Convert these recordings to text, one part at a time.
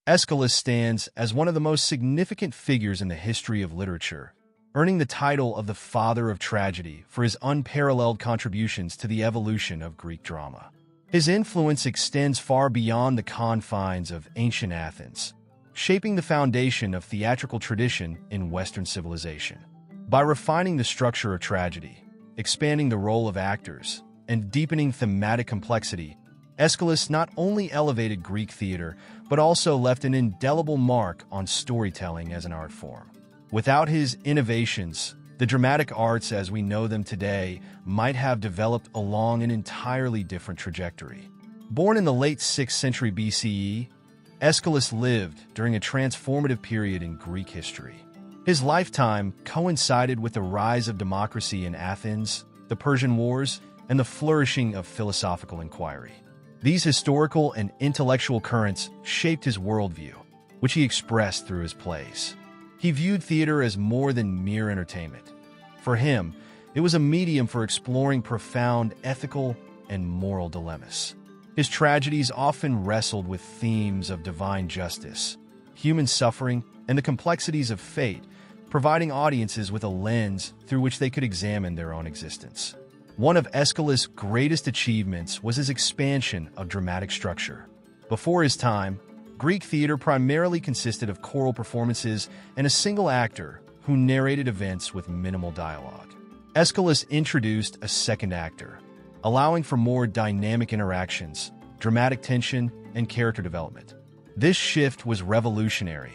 AESCHYLUS stands as one of the most significant figures in the history of literature, earning the title of the Father of Tragedy for his unparalleled contributions to the evolution of Greek drama. His influence extends far beyond the confines of ancient Athens, shaping the foundation of theatrical tradition in Western civilization. By refining the structure of tragedy, expanding the role of actors, and deepening thematic complexity, AESCHYLUS not only elevated Greek theater, but also left an indelible mark on storytelling as an art form. Without his innovations, the dramatic arts as we know them today might have developed along an entirely different trajectory. Born in the late 6th century BCE, AESCHYLUS lived during a transformative period in Greek history. His lifetime coincided with the rise of democracy in Athens, the Persian Wars, and the flourishing of philosophical inquiry. These historical and intellectual currents shaped his worldview, which he expressed through his plays. He viewed theater as more than mere entertainment. For him, it was a medium for exploring profound ethical and moral dilemmas. His tragedies often wrestled with themes of divine justice, human suffering, and the complexities of fate, providing audiences with a lens through which they could examine their own existence. One of AESCHYLUS' greatest achievements was his expansion of dramatic structure. Before his time, Greek theater primarily consisted of choral performances and a single actor who narrated events with minimal dialogue. AESCHYLUS introduced a second actor, allowing for more dynamic interactions, dramatic tension, and character development. This shift was revolutionary,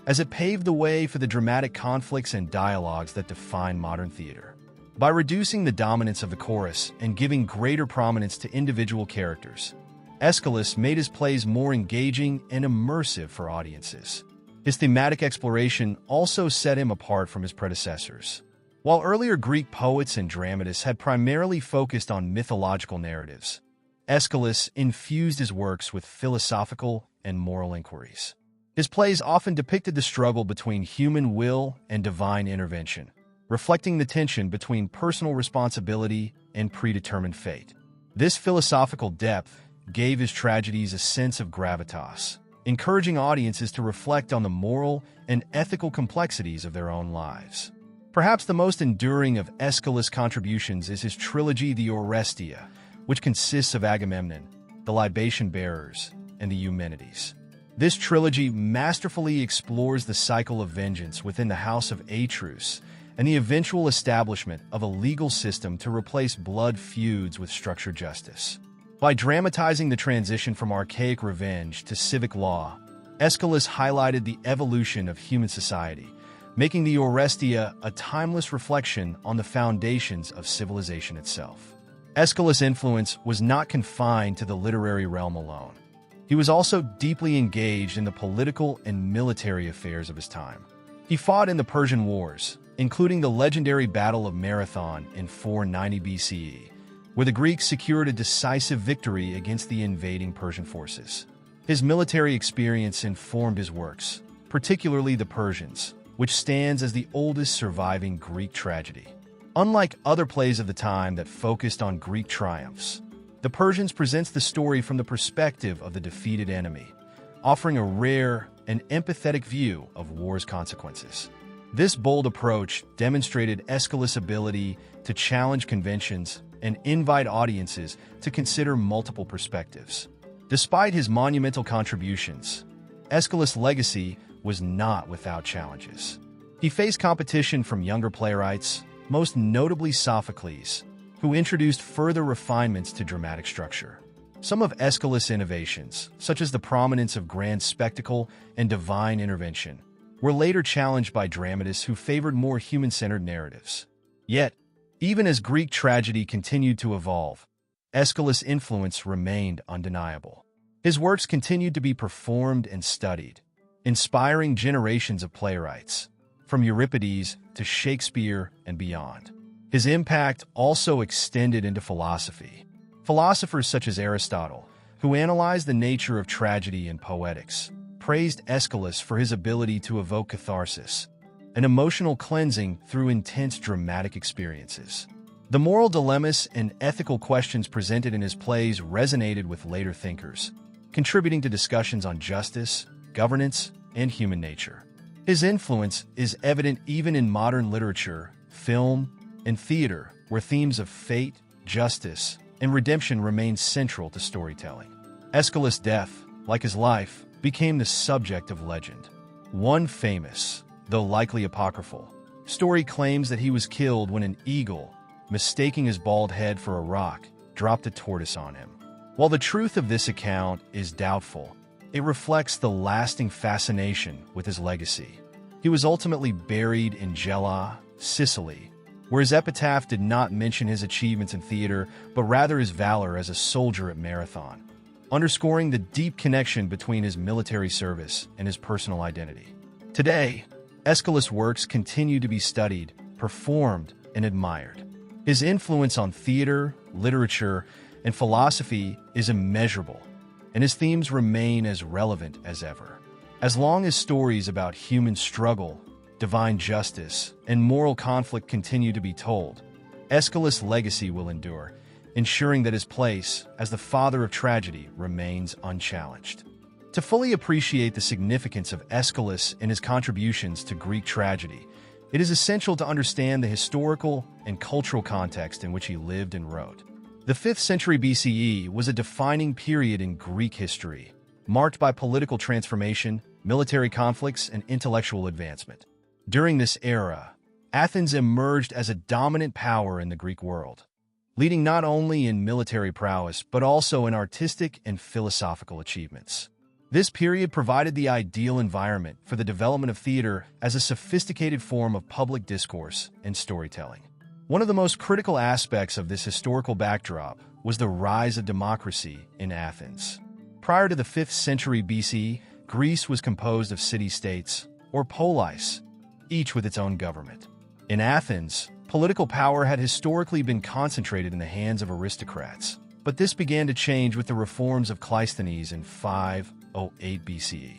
as it paved the way for the dramatic conflicts and dialogues that define modern theater. By reducing the dominance of the chorus and giving greater prominence to individual characters, AESCHYLUS made his plays more engaging and immersive for audiences. His thematic exploration also set him apart from his predecessors. While earlier Greek poets and dramatists had primarily focused on mythological narratives, AESCHYLUS infused his works with philosophical and moral inquiries. His plays often depicted the struggle between human will and divine intervention, reflecting the tension between personal responsibility and predetermined fate. This philosophical depth gave his tragedies a sense of gravitas, encouraging audiences to reflect on the moral and ethical complexities of their own lives. Perhaps the most enduring of AESCHYLUS' contributions is his trilogy The Oresteia, which consists of Agamemnon, the libation bearers, and the Eumenides. This trilogy masterfully explores the cycle of vengeance within the house of Atreus and the eventual establishment of a legal system to replace blood feuds with structured justice. By dramatizing the transition from archaic revenge to civic law, AESCHYLUS highlighted the evolution of human society, making the Oresteia a timeless reflection on the foundations of civilization itself. AESCHYLUS' influence was not confined to the literary realm alone. He was also deeply engaged in the political and military affairs of his time. He fought in the Persian Wars, including the legendary Battle of Marathon in 490 BCE, where the Greeks secured a decisive victory against the invading Persian forces. His military experience informed his works, particularly The Persians, which stands as the oldest surviving Greek tragedy. Unlike other plays of the time that focused on Greek triumphs, The Persians presents the story from the perspective of the defeated enemy, offering a rare and empathetic view of war's consequences. This bold approach demonstrated AESCHYLUS' ability to challenge conventions and invite audiences to consider multiple perspectives. Despite his monumental contributions, AESCHYLUS' legacy was not without challenges. He faced competition from younger playwrights, most notably Sophocles, who introduced further refinements to dramatic structure. Some of AESCHYLUS' innovations, such as the prominence of grand spectacle and divine intervention, were later challenged by dramatists who favored more human-centered narratives. Yet, even as Greek tragedy continued to evolve, AESCHYLUS' influence remained undeniable. His works continued to be performed and studied, inspiring generations of playwrights, from Euripides to Shakespeare and beyond. His impact also extended into philosophy. Philosophers such as Aristotle, who analyzed the nature of tragedy and poetics, praised AESCHYLUS for his ability to evoke catharsis, an emotional cleansing through intense dramatic experiences. The moral dilemmas and ethical questions presented in his plays resonated with later thinkers, contributing to discussions on justice, governance, and human nature. His influence is evident even in modern literature, film, and theater, where themes of fate, justice, and redemption remain central to storytelling. Aeschylus' death, like his life, became the subject of legend. One famous, though likely apocryphal, story claims that he was killed when an eagle, mistaking his bald head for a rock, dropped a tortoise on him. While the truth of this account is doubtful, it reflects the lasting fascination with his legacy. He was ultimately buried in Gela, Sicily, where his epitaph did not mention his achievements in theater, but rather his valor as a soldier at Marathon, underscoring the deep connection between his military service and his personal identity. Today, Aeschylus' works continue to be studied, performed, and admired. His influence on theater, literature, and philosophy is immeasurable, and his themes remain as relevant as ever. As long as stories about human struggle, divine justice, and moral conflict continue to be told, Aeschylus' legacy will endure, ensuring that his place as the father of tragedy remains unchallenged. To fully appreciate the significance of Aeschylus and his contributions to Greek tragedy, it is essential to understand the historical and cultural context in which he lived and wrote. The 5th century BCE was a defining period in Greek history, marked by political transformation, military conflicts, and intellectual advancement. During this era, Athens emerged as a dominant power in the Greek world, leading not only in military prowess but also in artistic and philosophical achievements. This period provided the ideal environment for the development of theater as a sophisticated form of public discourse and storytelling. One of the most critical aspects of this historical backdrop was the rise of democracy in Athens. Prior to the 5th century BC, Greece was composed of city-states, or polis, each with its own government. In Athens, political power had historically been concentrated in the hands of aristocrats, but this began to change with the reforms of Cleisthenes in 508 BCE.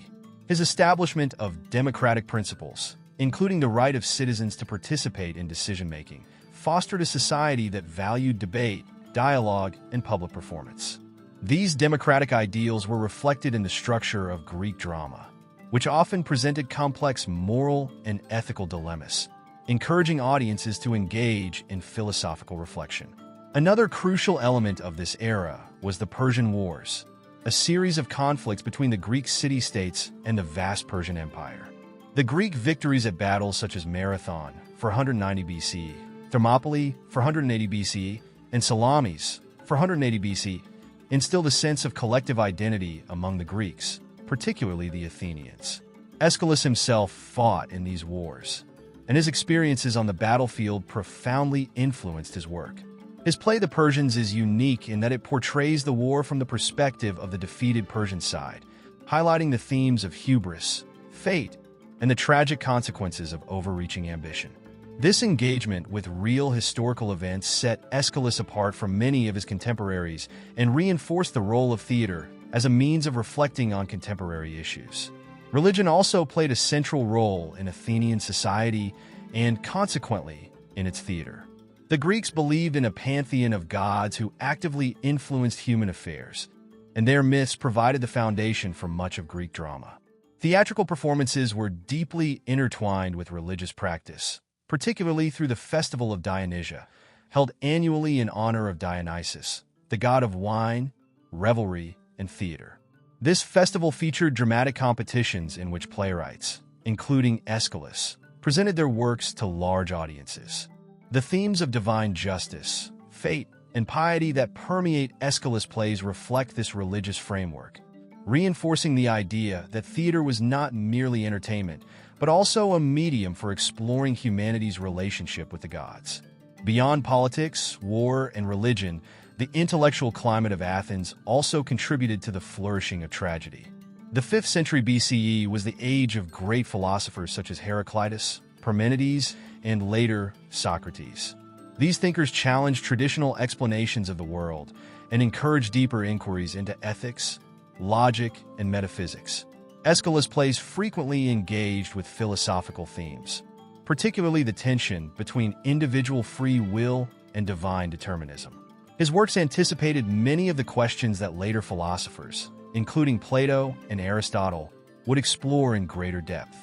His establishment of democratic principles, including the right of citizens to participate in decision-making, fostered a society that valued debate, dialogue, and public performance. These democratic ideals were reflected in the structure of Greek drama, which often presented complex moral and ethical dilemmas, encouraging audiences to engage in philosophical reflection. Another crucial element of this era was the Persian Wars, a series of conflicts between the Greek city-states and the vast Persian Empire. The Greek victories at battles such as Marathon, 490 BC, Thermopylae, 480 BC, and Salamis, 480 BC, instilled a sense of collective identity among the Greeks, particularly the Athenians. Aeschylus himself fought in these wars, and his experiences on the battlefield profoundly influenced his work. His play The Persians is unique in that it portrays the war from the perspective of the defeated Persian side, highlighting the themes of hubris, fate, and the tragic consequences of overreaching ambition. This engagement with real historical events set Aeschylus apart from many of his contemporaries and reinforced the role of theater as a means of reflecting on contemporary issues. Religion also played a central role in Athenian society and, consequently, in its theater. The Greeks believed in a pantheon of gods who actively influenced human affairs, and their myths provided the foundation for much of Greek drama. Theatrical performances were deeply intertwined with religious practice, particularly through the Festival of Dionysia, held annually in honor of Dionysus, the god of wine, revelry, and theater. This festival featured dramatic competitions in which playwrights, including Aeschylus, presented their works to large audiences. The themes of divine justice, fate, and piety that permeate Aeschylus' plays reflect this religious framework, reinforcing the idea that theater was not merely entertainment, but also a medium for exploring humanity's relationship with the gods. Beyond politics, war, and religion, the intellectual climate of Athens also contributed to the flourishing of tragedy. The 5th century BCE was the age of great philosophers such as Heraclitus, Parmenides, and later Socrates. These thinkers challenged traditional explanations of the world and encouraged deeper inquiries into ethics, logic, and metaphysics. Aeschylus' plays frequently engaged with philosophical themes, particularly the tension between individual free will and divine determinism. His works anticipated many of the questions that later philosophers, including Plato and Aristotle, would explore in greater depth.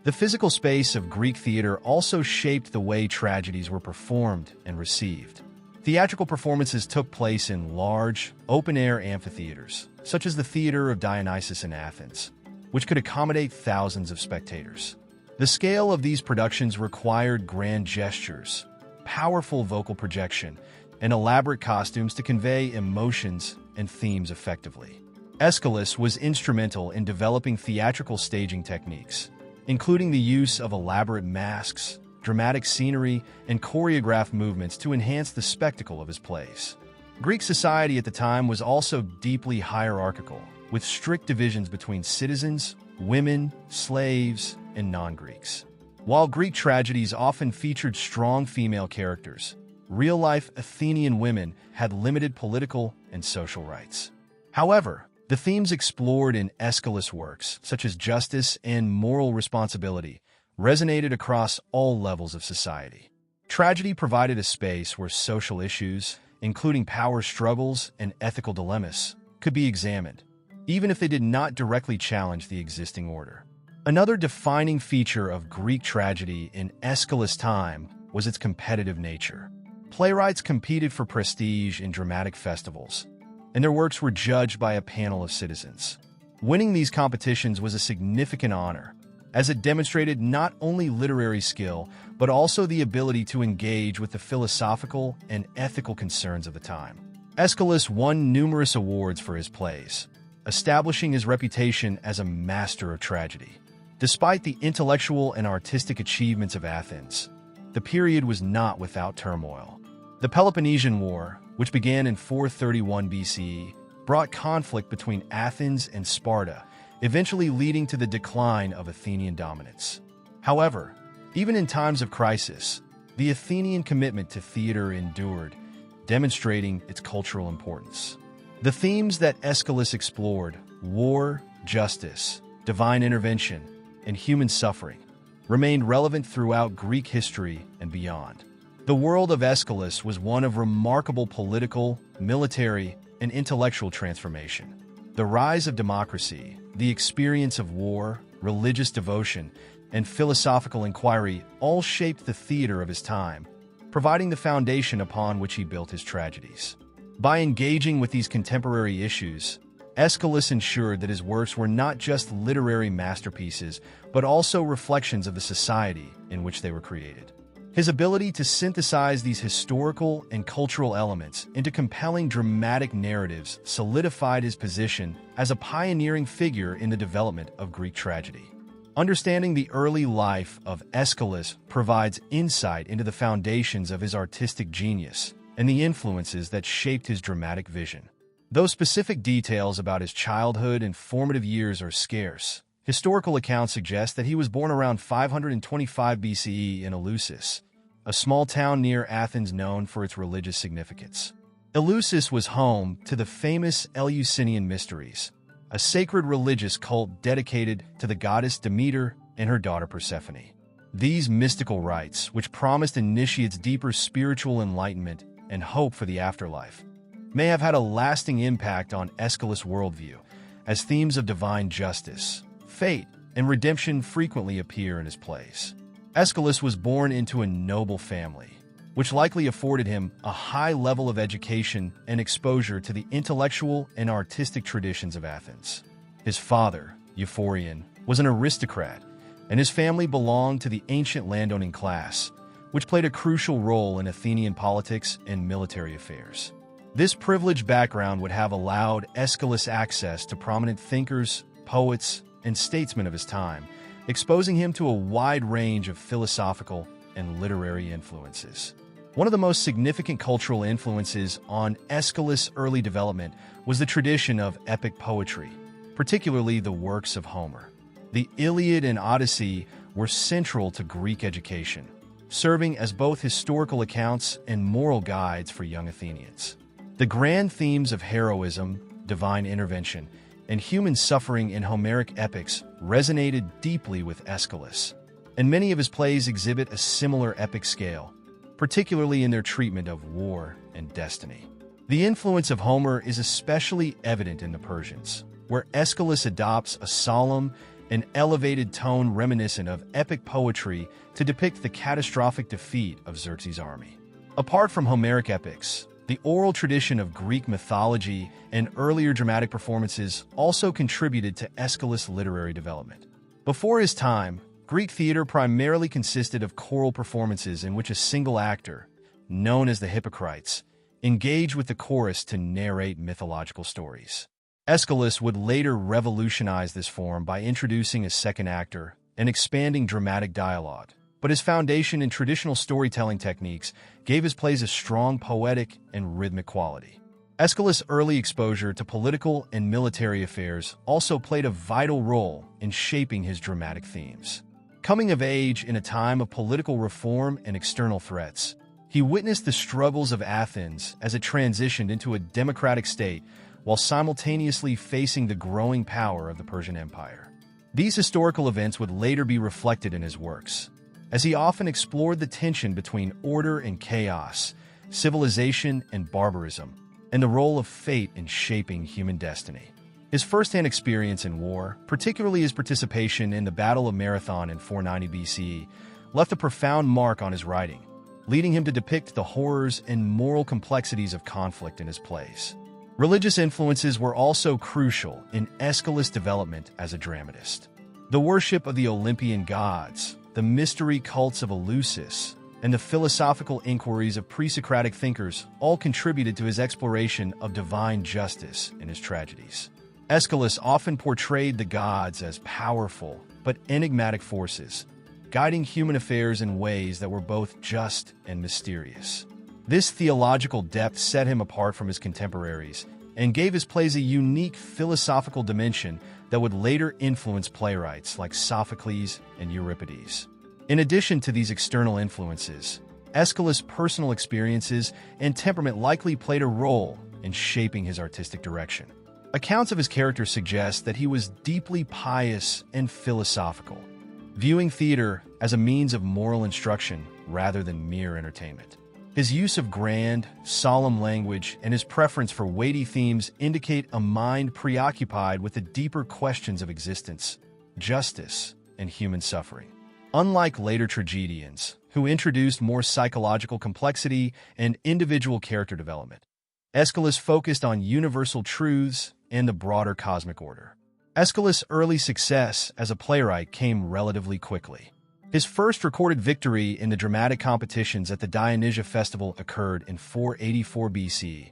The physical space of Greek theater also shaped the way tragedies were performed and received. Theatrical performances took place in large, open-air amphitheaters, such as the Theater of Dionysus in Athens, which could accommodate thousands of spectators. The scale of these productions required grand gestures, powerful vocal projection, and elaborate costumes to convey emotions and themes effectively. AESCHYLUS was instrumental in developing theatrical staging techniques, including the use of elaborate masks, dramatic scenery, and choreographed movements to enhance the spectacle of his plays. Greek society at the time was also deeply hierarchical, with strict divisions between citizens, women, slaves, and non-Greeks. While Greek tragedies often featured strong female characters, real-life Athenian women had limited political and social rights. However, the themes explored in AESCHYLUS works, such as justice and moral responsibility, resonated across all levels of society. Tragedy provided a space where social issues, including power struggles and ethical dilemmas, could be examined, even if they did not directly challenge the existing order. Another defining feature of Greek tragedy in AESCHYLUS' time was its competitive nature. Playwrights competed for prestige in dramatic festivals, and their works were judged by a panel of citizens. Winning these competitions was a significant honor, as it demonstrated not only literary skill, but also the ability to engage with the philosophical and ethical concerns of the time. AESCHYLUS won numerous awards for his plays, establishing his reputation as a master of tragedy. Despite the intellectual and artistic achievements of Athens, the period was not without turmoil. The Peloponnesian War, which began in 431 BCE, brought conflict between Athens and Sparta, eventually leading to the decline of Athenian dominance. However, even in times of crisis, the Athenian commitment to theater endured, demonstrating its cultural importance. The themes that AESCHYLUS explored, war, justice, divine intervention, and human suffering, remained relevant throughout Greek history and beyond. The world of AESCHYLUS was one of remarkable political, military, and intellectual transformation. The rise of democracy, the experience of war, religious devotion, and philosophical inquiry all shaped the theater of his time, providing the foundation upon which he built his tragedies. By engaging with these contemporary issues, AESCHYLUS ensured that his works were not just literary masterpieces, but also reflections of the society in which they were created. His ability to synthesize these historical and cultural elements into compelling dramatic narratives solidified his position as a pioneering figure in the development of Greek tragedy. Understanding the early life of AESCHYLUS provides insight into the foundations of his artistic genius and the influences that shaped his dramatic vision. Though specific details about his childhood and formative years are scarce, historical accounts suggest that he was born around 525 BCE in Eleusis, a small town near Athens known for its religious significance. Eleusis was home to the famous Eleusinian Mysteries, a sacred religious cult dedicated to the goddess Demeter and her daughter Persephone. These mystical rites, which promised initiates deeper spiritual enlightenment and hope for the afterlife, may have had a lasting impact on AESCHYLUS' worldview, as themes of divine justice, fate, and redemption frequently appear in his plays. AESCHYLUS was born into a noble family, which likely afforded him a high level of education and exposure to the intellectual and artistic traditions of Athens. His father, Euphorion, was an aristocrat, and his family belonged to the ancient landowning class, which played a crucial role in Athenian politics and military affairs. This privileged background would have allowed AESCHYLUS access to prominent thinkers, poets, and statesmen of his time, exposing him to a wide range of philosophical and literary influences. One of the most significant cultural influences on AESCHYLUS' early development was the tradition of epic poetry, particularly the works of Homer. The Iliad and Odyssey were central to Greek education, serving as both historical accounts and moral guides for young Athenians. The grand themes of heroism, divine intervention, and human suffering in Homeric epics resonated deeply with AESCHYLUS, and many of his plays exhibit a similar epic scale, particularly in their treatment of war and destiny. The influence of Homer is especially evident in the Persians, where AESCHYLUS adopts a solemn an elevated tone reminiscent of epic poetry to depict the catastrophic defeat of Xerxes' army. Apart from Homeric epics, the oral tradition of Greek mythology and earlier dramatic performances also contributed to Aeschylus' literary development. Before his time, Greek theater primarily consisted of choral performances in which a single actor, known as the Hippocrates, engaged with the chorus to narrate mythological stories. Aeschylus would later revolutionize this form by introducing a second actor and expanding dramatic dialogue, but his foundation in traditional storytelling techniques gave his plays a strong poetic and rhythmic quality. Aeschylus' early exposure to political and military affairs also played a vital role in shaping his dramatic themes. Coming of age in a time of political reform and external threats, he witnessed the struggles of Athens as it transitioned into a democratic state while simultaneously facing the growing power of the Persian Empire. These historical events would later be reflected in his works, as he often explored the tension between order and chaos, civilization and barbarism, and the role of fate in shaping human destiny. His first-hand experience in war, particularly his participation in the Battle of Marathon in 490 BCE, left a profound mark on his writing, leading him to depict the horrors and moral complexities of conflict in his plays. Religious influences were also crucial in Aeschylus' development as a dramatist. The worship of the Olympian gods, the mystery cults of Eleusis, and the philosophical inquiries of pre-Socratic thinkers all contributed to his exploration of divine justice in his tragedies. Aeschylus often portrayed the gods as powerful but enigmatic forces, guiding human affairs in ways that were both just and mysterious. This theological depth set him apart from his contemporaries and gave his plays a unique philosophical dimension that would later influence playwrights like Sophocles and Euripides. In addition to these external influences, Aeschylus' personal experiences and temperament likely played a role in shaping his artistic direction. Accounts of his character suggest that he was deeply pious and philosophical, viewing theater as a means of moral instruction rather than mere entertainment. His use of grand, solemn language and his preference for weighty themes indicate a mind preoccupied with the deeper questions of existence, justice, and human suffering. Unlike later tragedians, who introduced more psychological complexity and individual character development, Aeschylus focused on universal truths and the broader cosmic order. Aeschylus' early success as a playwright came relatively quickly. His first recorded victory in the dramatic competitions at the Dionysia Festival occurred in 484 BC,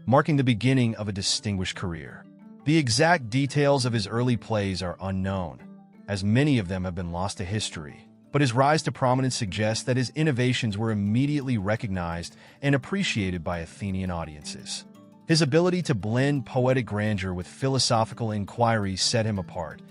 marking the beginning of a distinguished career. The exact details of his early plays are unknown, as many of them have been lost to history, but his rise to prominence suggests that his innovations were immediately recognized and appreciated by Athenian audiences. His ability to blend poetic grandeur with philosophical inquiry set him apart,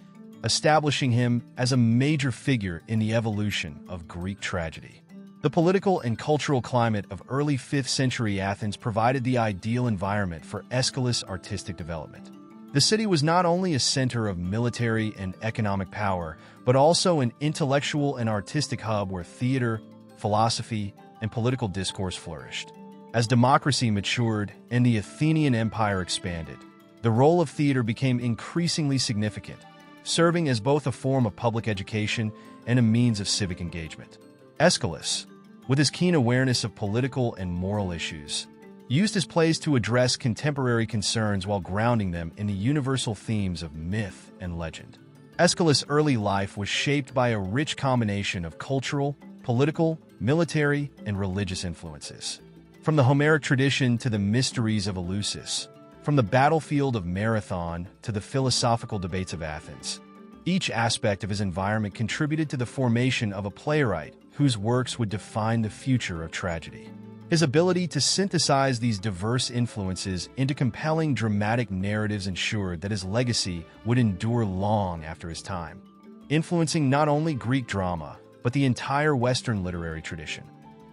establishing him as a major figure in the evolution of Greek tragedy. The political and cultural climate of early 5th century Athens provided the ideal environment for Aeschylus' artistic development. The city was not only a center of military and economic power, but also an intellectual and artistic hub where theater, philosophy, and political discourse flourished. As democracy matured and the Athenian Empire expanded, the role of theater became increasingly significant, serving as both a form of public education and a means of civic engagement. Aeschylus, with his keen awareness of political and moral issues, used his plays to address contemporary concerns while grounding them in the universal themes of myth and legend. Aeschylus' early life was shaped by a rich combination of cultural, political, military, and religious influences. From the Homeric tradition to the mysteries of Eleusis, from the battlefield of Marathon to the philosophical debates of Athens, each aspect of his environment contributed to the formation of a playwright whose works would define the future of tragedy. His ability to synthesize these diverse influences into compelling dramatic narratives ensured that his legacy would endure long after his time, influencing not only Greek drama, but the entire Western literary tradition.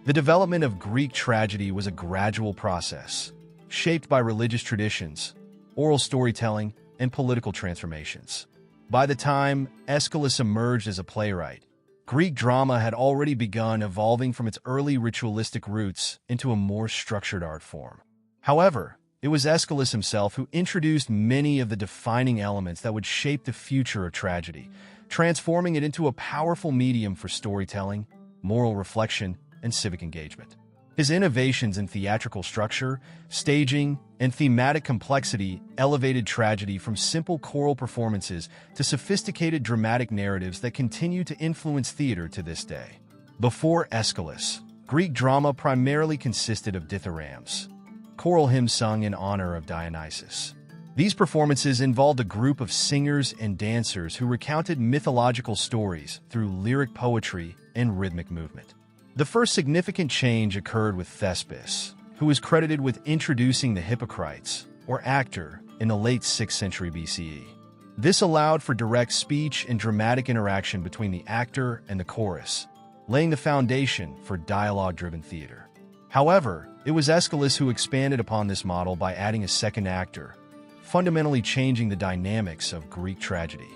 The development of Greek tragedy was a gradual process, shaped by religious traditions, oral storytelling, and political transformations. By the time Aeschylus emerged as a playwright, Greek drama had already begun evolving from its early ritualistic roots into a more structured art form. However, it was Aeschylus himself who introduced many of the defining elements that would shape the future of tragedy, transforming it into a powerful medium for storytelling, moral reflection, and civic engagement. His innovations in theatrical structure, staging, and thematic complexity elevated tragedy from simple choral performances to sophisticated dramatic narratives that continue to influence theater to this day. Before Aeschylus, Greek drama primarily consisted of dithyrambs, choral hymns sung in honor of Dionysus. These performances involved a group of singers and dancers who recounted mythological stories through lyric poetry and rhythmic movement. The first significant change occurred with Thespis, who is credited with introducing the Hippocrates, or actor, in the late 6th century BCE. This allowed for direct speech and dramatic interaction between the actor and the chorus, laying the foundation for dialogue-driven theater. However, it was Aeschylus who expanded upon this model by adding a second actor, fundamentally changing the dynamics of Greek tragedy.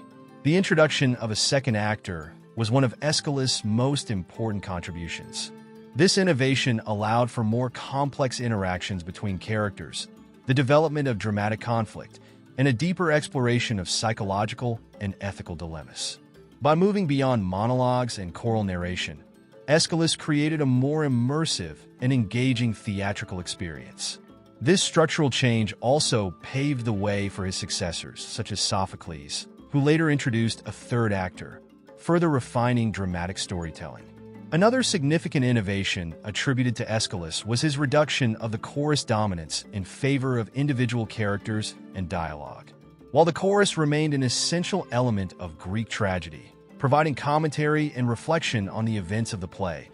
The introduction of a second actor was one of Aeschylus' most important contributions. This innovation allowed for more complex interactions between characters, the development of dramatic conflict, and a deeper exploration of psychological and ethical dilemmas. By moving beyond monologues and choral narration, Aeschylus created a more immersive and engaging theatrical experience. This structural change also paved the way for his successors, such as Sophocles, who later introduced a third actor, further refining dramatic storytelling. Another significant innovation attributed to Aeschylus was his reduction of the chorus dominance in favor of individual characters and dialogue. While the chorus remained an essential element of Greek tragedy, providing commentary and reflection on the events of the play,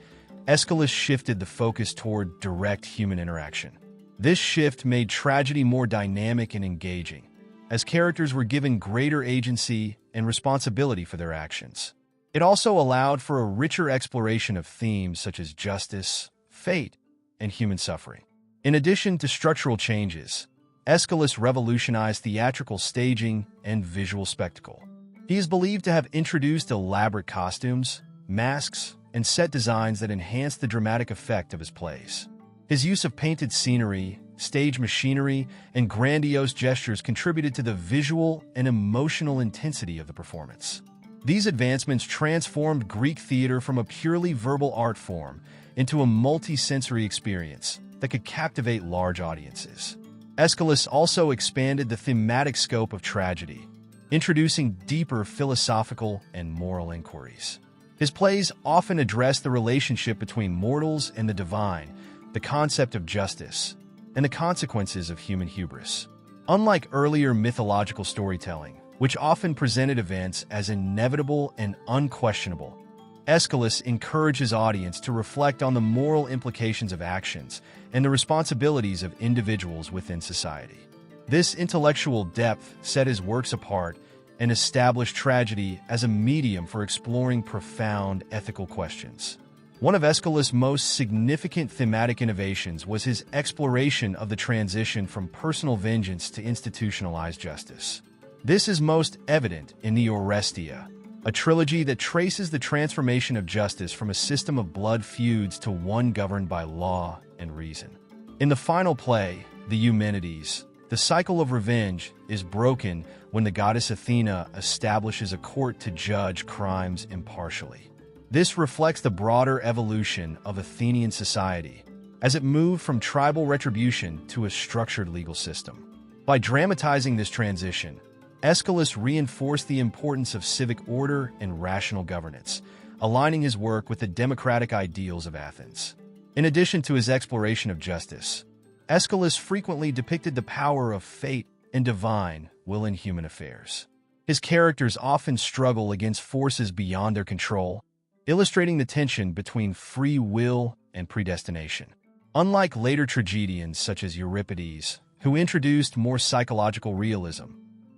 Aeschylus shifted the focus toward direct human interaction. This shift made tragedy more dynamic and engaging, as characters were given greater agency and responsibility for their actions. It also allowed for a richer exploration of themes such as justice, fate, and human suffering. In addition to structural changes, Aeschylus revolutionized theatrical staging and visual spectacle. He is believed to have introduced elaborate costumes, masks, and set designs that enhanced the dramatic effect of his plays. His use of painted scenery, stage machinery, and grandiose gestures contributed to the visual and emotional intensity of the performance. These advancements transformed Greek theater from a purely verbal art form into a multi-sensory experience that could captivate large audiences. Aeschylus also expanded the thematic scope of tragedy, introducing deeper philosophical and moral inquiries. His plays often address the relationship between mortals and the divine, the concept of justice, and the consequences of human hubris. Unlike earlier mythological storytelling, which often presented events as inevitable and unquestionable, Aeschylus encourages audience to reflect on the moral implications of actions and the responsibilities of individuals within society. This intellectual depth set his works apart and established tragedy as a medium for exploring profound ethical questions. One of Aeschylus' most significant thematic innovations was his exploration of the transition from personal vengeance to institutionalized justice. This is most evident in the Oresteia, a trilogy that traces the transformation of justice from a system of blood feuds to one governed by law and reason. In the final play, the Eumenides, the cycle of revenge is broken when the goddess Athena establishes a court to judge crimes impartially. This reflects the broader evolution of Athenian society as it moved from tribal retribution to a structured legal system. By dramatizing this transition, Aeschylus reinforced the importance of civic order and rational governance, aligning his work with the democratic ideals of Athens. In addition to his exploration of justice, Aeschylus frequently depicted the power of fate and divine will in human affairs. His characters often struggle against forces beyond their control, illustrating the tension between free will and predestination. Unlike later tragedians such as Euripides, who introduced more psychological realism,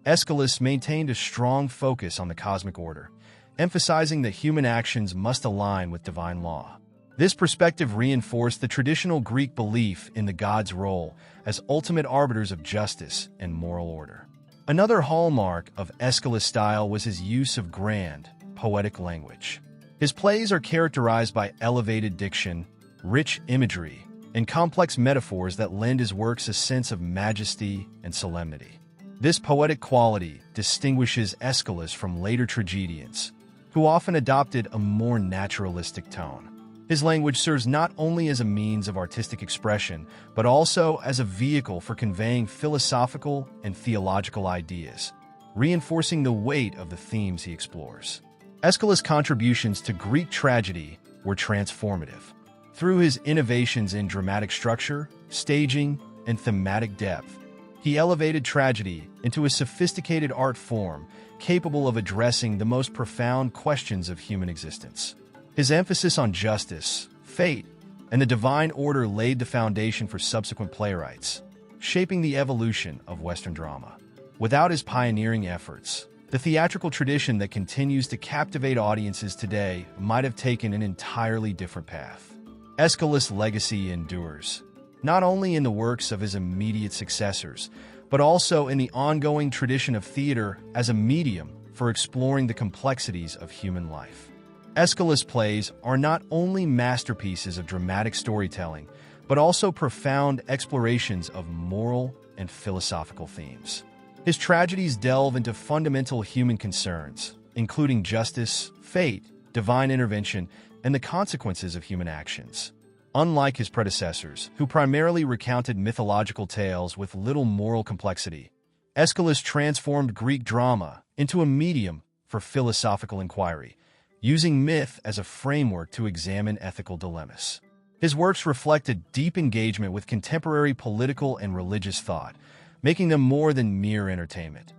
Aeschylus maintained a strong focus on the cosmic order, emphasizing that human actions must align with divine law. This perspective reinforced the traditional Greek belief in the gods' role as ultimate arbiters of justice and moral order. Another hallmark of Aeschylus' style was his use of grand, poetic language. His plays are characterized by elevated diction, rich imagery, and complex metaphors that lend his works a sense of majesty and solemnity. This poetic quality distinguishes Aeschylus from later tragedians, who often adopted a more naturalistic tone. His language serves not only as a means of artistic expression, but also as a vehicle for conveying philosophical and theological ideas, reinforcing the weight of the themes he explores. Aeschylus' contributions to Greek tragedy were transformative. Through his innovations in dramatic structure, staging, and thematic depth, he elevated tragedy into a sophisticated art form capable of addressing the most profound questions of human existence. His emphasis on justice, fate, and the divine order laid the foundation for subsequent playwrights, shaping the evolution of Western drama. Without his pioneering efforts, the theatrical tradition that continues to captivate audiences today might have taken an entirely different path. Aeschylus' legacy endures, not only in the works of his immediate successors, but also in the ongoing tradition of theater as a medium for exploring the complexities of human life. Aeschylus' plays are not only masterpieces of dramatic storytelling, but also profound explorations of moral and philosophical themes. His tragedies delve into fundamental human concerns, including justice, fate, divine intervention, and the consequences of human actions. Unlike his predecessors, who primarily recounted mythological tales with little moral complexity, Aeschylus transformed Greek drama into a medium for philosophical inquiry, using myth as a framework to examine ethical dilemmas. His works reflect a deep engagement with contemporary political and religious thought, making them more than mere entertainment.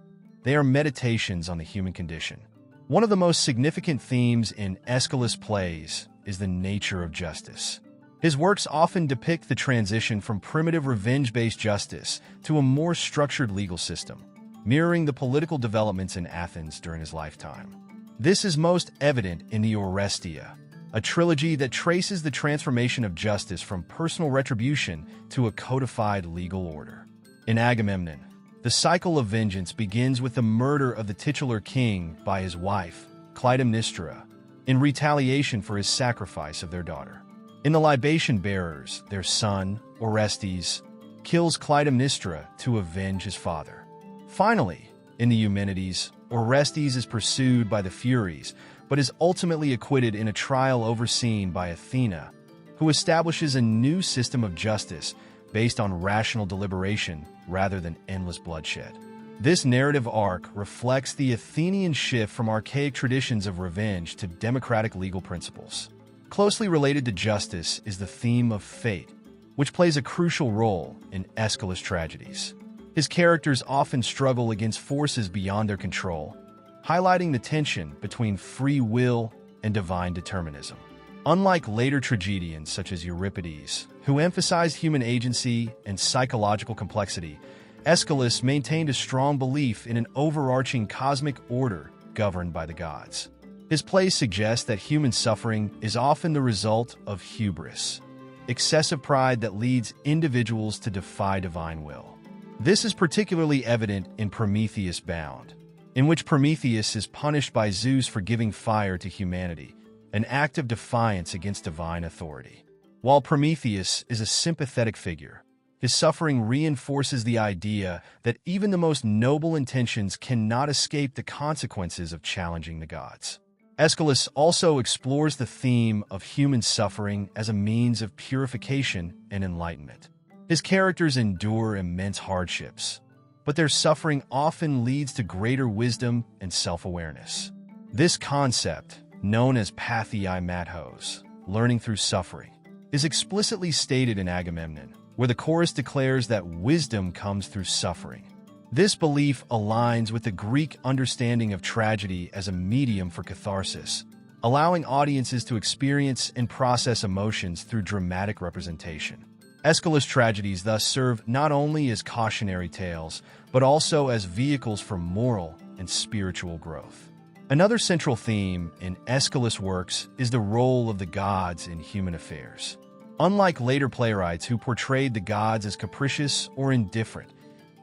They are meditations on the human condition. One of the most significant themes in Aeschylus' plays is the nature of justice. His works often depict the transition from primitive revenge-based justice to a more structured legal system, mirroring the political developments in Athens during his lifetime. This is most evident in the Oresteia, a trilogy that traces the transformation of justice from personal retribution to a codified legal order. In Agamemnon, the cycle of vengeance begins with the murder of the titular king by his wife, Clytemnestra, in retaliation for his sacrifice of their daughter. In The Libation Bearers, their son, Orestes, kills Clytemnestra to avenge his father. Finally, in the Eumenides, Orestes is pursued by the Furies, but is ultimately acquitted in a trial overseen by Athena, who establishes a new system of justice based on rational deliberation rather than endless bloodshed. This narrative arc reflects the Athenian shift from archaic traditions of revenge to democratic legal principles. Closely related to justice is the theme of fate, which plays a crucial role in Aeschylus' tragedies. His characters often struggle against forces beyond their control, highlighting the tension between free will and divine determinism. Unlike later tragedians such as Euripides, who emphasized human agency and psychological complexity, Aeschylus maintained a strong belief in an overarching cosmic order governed by the gods. His plays suggest that human suffering is often the result of hubris, excessive pride that leads individuals to defy divine will. This is particularly evident in Prometheus Bound, in which Prometheus is punished by Zeus for giving fire to humanity, an act of defiance against divine authority. While Prometheus is a sympathetic figure, his suffering reinforces the idea that even the most noble intentions cannot escape the consequences of challenging the gods. Aeschylus also explores the theme of human suffering as a means of purification and enlightenment. His characters endure immense hardships, but their suffering often leads to greater wisdom and self-awareness. This concept, known as pathei mathos, learning through suffering, is explicitly stated in Agamemnon, where the chorus declares that wisdom comes through suffering. This belief aligns with the Greek understanding of tragedy as a medium for catharsis, allowing audiences to experience and process emotions through dramatic representation. Aeschylus' tragedies thus serve not only as cautionary tales, but also as vehicles for moral and spiritual growth. Another central theme in Aeschylus' works is the role of the gods in human affairs. Unlike later playwrights who portrayed the gods as capricious or indifferent,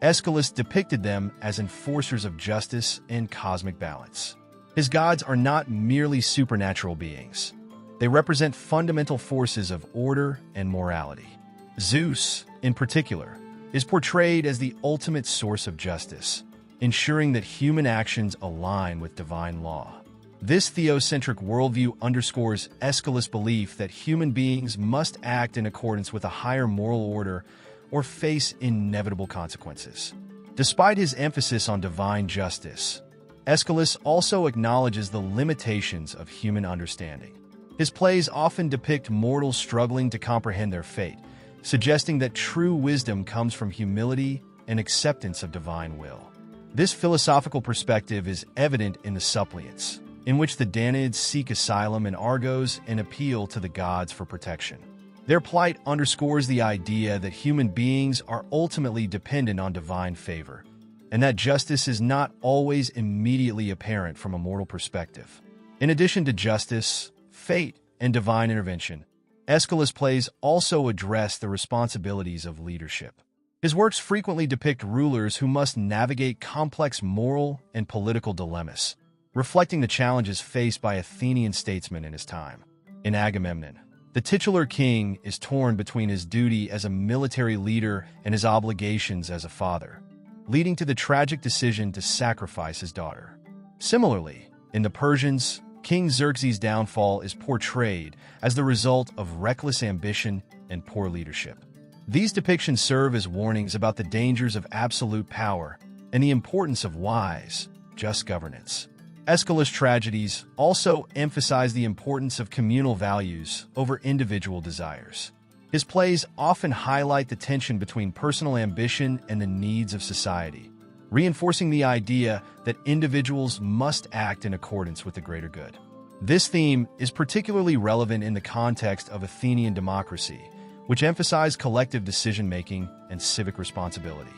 Aeschylus depicted them as enforcers of justice and cosmic balance. His gods are not merely supernatural beings. They represent fundamental forces of order and morality. Zeus, in particular, is portrayed as the ultimate source of justice, ensuring that human actions align with divine law. This theocentric worldview underscores Aeschylus' belief that human beings must act in accordance with a higher moral order or face inevitable consequences. Despite his emphasis on divine justice, Aeschylus also acknowledges the limitations of human understanding. His plays often depict mortals struggling to comprehend their fate, suggesting that true wisdom comes from humility and acceptance of divine will. This philosophical perspective is evident in the Suppliants, in which the Danaids seek asylum in Argos and appeal to the gods for protection. Their plight underscores the idea that human beings are ultimately dependent on divine favor, and that justice is not always immediately apparent from a mortal perspective. In addition to justice, fate, and divine intervention, Aeschylus' plays also address the responsibilities of leadership. His works frequently depict rulers who must navigate complex moral and political dilemmas, reflecting the challenges faced by Athenian statesmen in his time. In Agamemnon, the titular king is torn between his duty as a military leader and his obligations as a father, leading to the tragic decision to sacrifice his daughter. Similarly, in the Persians, King Xerxes' downfall is portrayed as the result of reckless ambition and poor leadership. These depictions serve as warnings about the dangers of absolute power and the importance of wise, just governance. Aeschylus' tragedies also emphasize the importance of communal values over individual desires. His plays often highlight the tension between personal ambition and the needs of society, reinforcing the idea that individuals must act in accordance with the greater good. This theme is particularly relevant in the context of Athenian democracy, which emphasized collective decision-making and civic responsibility.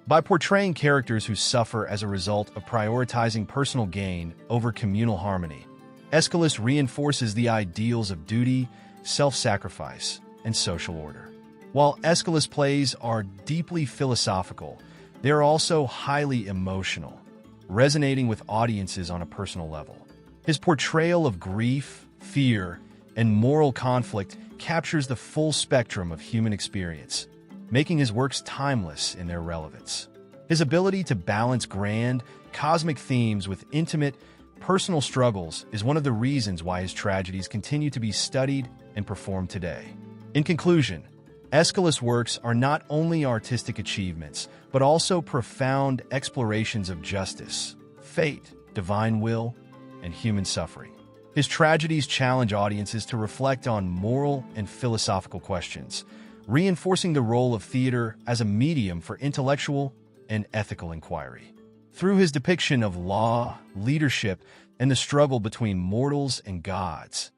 By portraying characters who suffer as a result of prioritizing personal gain over communal harmony, Aeschylus reinforces the ideals of duty, self-sacrifice, and social order. While Aeschylus' plays are deeply philosophical, they are also highly emotional, resonating with audiences on a personal level. His portrayal of grief, fear, and moral conflict captures the full spectrum of human experience, making his works timeless in their relevance. His ability to balance grand, cosmic themes with intimate, personal struggles is one of the reasons why his tragedies continue to be studied and performed today. In conclusion, Aeschylus' works are not only artistic achievements, but also profound explorations of justice, fate, divine will, and human suffering. His tragedies challenge audiences to reflect on moral and philosophical questions, reinforcing the role of theater as a medium for intellectual and ethical inquiry. Through his depiction of law, leadership, and the struggle between mortals and gods,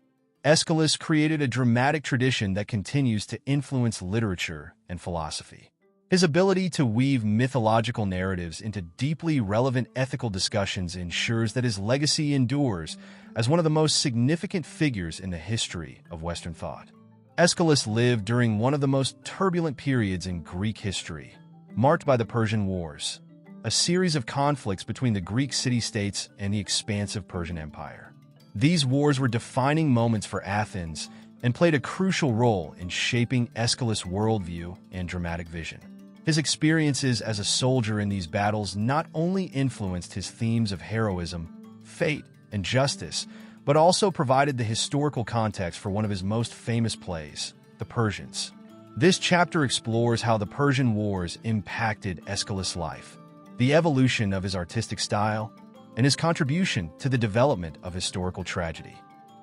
Aeschylus created a dramatic tradition that continues to influence literature and philosophy. His ability to weave mythological narratives into deeply relevant ethical discussions ensures that his legacy endures as one of the most significant figures in the history of Western thought. Aeschylus lived during one of the most turbulent periods in Greek history, marked by the Persian Wars, a series of conflicts between the Greek city-states and the expansive Persian Empire. These wars were defining moments for Athens and played a crucial role in shaping Aeschylus' worldview and dramatic vision. His experiences as a soldier in these battles not only influenced his themes of heroism, fate, and justice, but also provided the historical context for one of his most famous plays, The Persians. This chapter explores how the Persian Wars impacted Aeschylus' life, the evolution of his artistic style, and his contribution to the development of historical tragedy.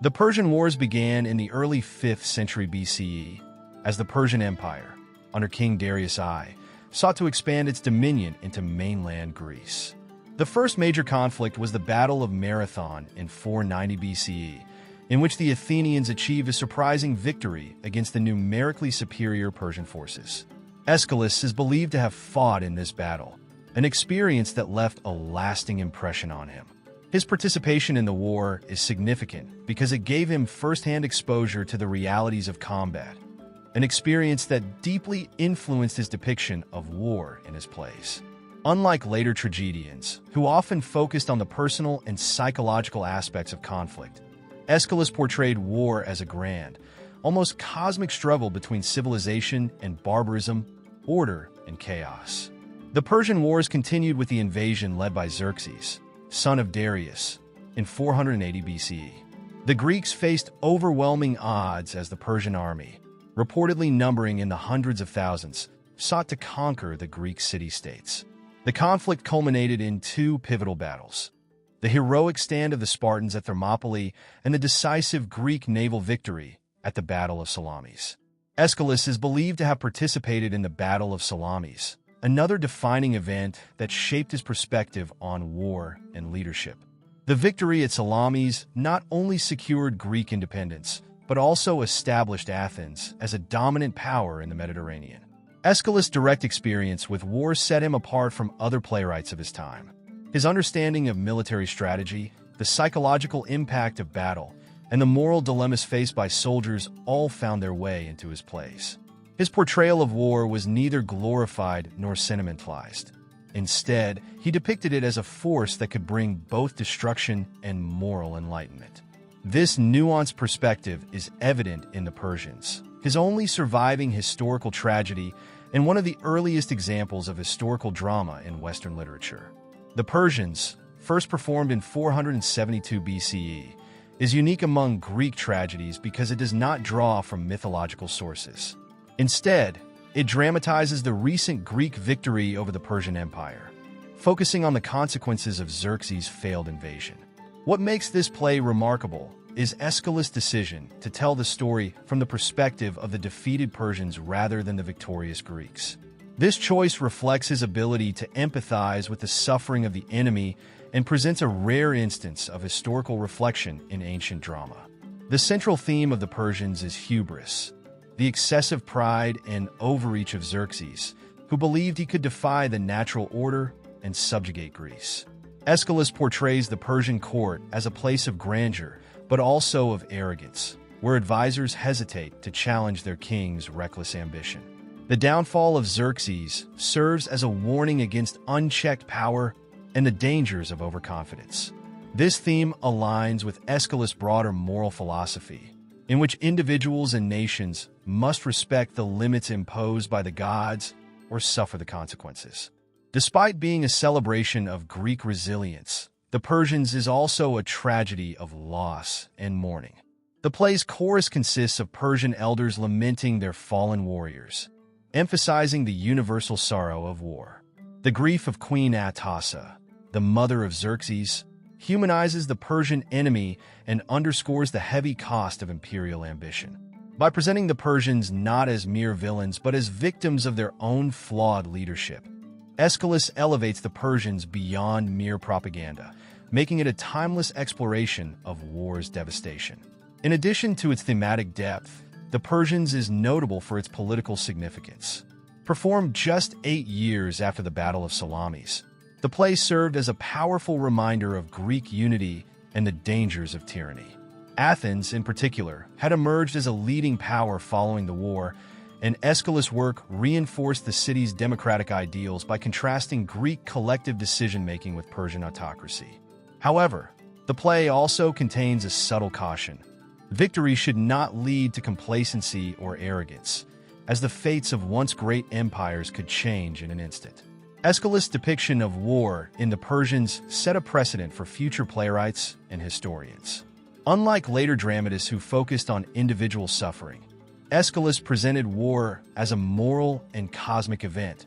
The Persian Wars began in the early 5th century BCE, as the Persian Empire, under King Darius I, sought to expand its dominion into mainland Greece. The first major conflict was the Battle of Marathon in 490 BCE, in which the Athenians achieved a surprising victory against the numerically superior Persian forces. Aeschylus is believed to have fought in this battle, an experience that left a lasting impression on him. His participation in the war is significant because it gave him first-hand exposure to the realities of combat, an experience that deeply influenced his depiction of war in his plays. Unlike later tragedians, who often focused on the personal and psychological aspects of conflict, Aeschylus portrayed war as a grand, almost cosmic struggle between civilization and barbarism, order and chaos. The Persian Wars continued with the invasion led by Xerxes, son of Darius, in 480 BCE. The Greeks faced overwhelming odds as the Persian army, reportedly numbering in the hundreds of thousands, sought to conquer the Greek city-states. The conflict culminated in two pivotal battles: the heroic stand of the Spartans at Thermopylae and the decisive Greek naval victory at the Battle of Salamis. AESCHYLUS is believed to have participated in the Battle of Salamis, another defining event that shaped his perspective on war and leadership. The victory at Salamis not only secured Greek independence, but also established Athens as a dominant power in the Mediterranean. AESCHYLUS' direct experience with war set him apart from other playwrights of his time. His understanding of military strategy, the psychological impact of battle, and the moral dilemmas faced by soldiers all found their way into his plays. His portrayal of war was neither glorified nor sentimentalized. Instead, he depicted it as a force that could bring both destruction and moral enlightenment. This nuanced perspective is evident in the Persians, his only surviving historical tragedy and one of the earliest examples of historical drama in Western literature. The Persians, first performed in 472 BCE, is unique among Greek tragedies because it does not draw from mythological sources. Instead, it dramatizes the recent Greek victory over the Persian Empire, focusing on the consequences of Xerxes' failed invasion. What makes this play remarkable is AESCHYLUS' decision to tell the story from the perspective of the defeated Persians rather than the victorious Greeks. This choice reflects his ability to empathize with the suffering of the enemy and presents a rare instance of historical reflection in ancient drama. The central theme of the Persians is hubris, the excessive pride and overreach of Xerxes, who believed he could defy the natural order and subjugate Greece. AESCHYLUS portrays the Persian court as a place of grandeur, but also of arrogance, where advisors hesitate to challenge their king's reckless ambition. The downfall of Xerxes serves as a warning against unchecked power and the dangers of overconfidence. This theme aligns with AESCHYLUS' broader moral philosophy, in which individuals and nations must respect the limits imposed by the gods or suffer the consequences. Despite being a celebration of Greek resilience, The Persians is also a tragedy of loss and mourning. The play's chorus consists of Persian elders lamenting their fallen warriors, emphasizing the universal sorrow of war. The grief of Queen Atassa, the mother of Xerxes, humanizes the Persian enemy and underscores the heavy cost of imperial ambition. By presenting the Persians not as mere villains but as victims of their own flawed leadership, AESCHYLUS elevates the Persians beyond mere propaganda, making it a timeless exploration of war's devastation. In addition to its thematic depth, The Persians is notable for its political significance. Performed just 8 years after the Battle of Salamis, the play served as a powerful reminder of Greek unity and the dangers of tyranny. Athens, in particular, had emerged as a leading power following the war, and AESCHYLUS' work reinforced the city's democratic ideals by contrasting Greek collective decision-making with Persian autocracy. However, the play also contains a subtle caution. Victory should not lead to complacency or arrogance, as the fates of once great empires could change in an instant. AESCHYLUS' depiction of war in the Persians set a precedent for future playwrights and historians. Unlike later dramatists who focused on individual suffering, AESCHYLUS presented war as a moral and cosmic event,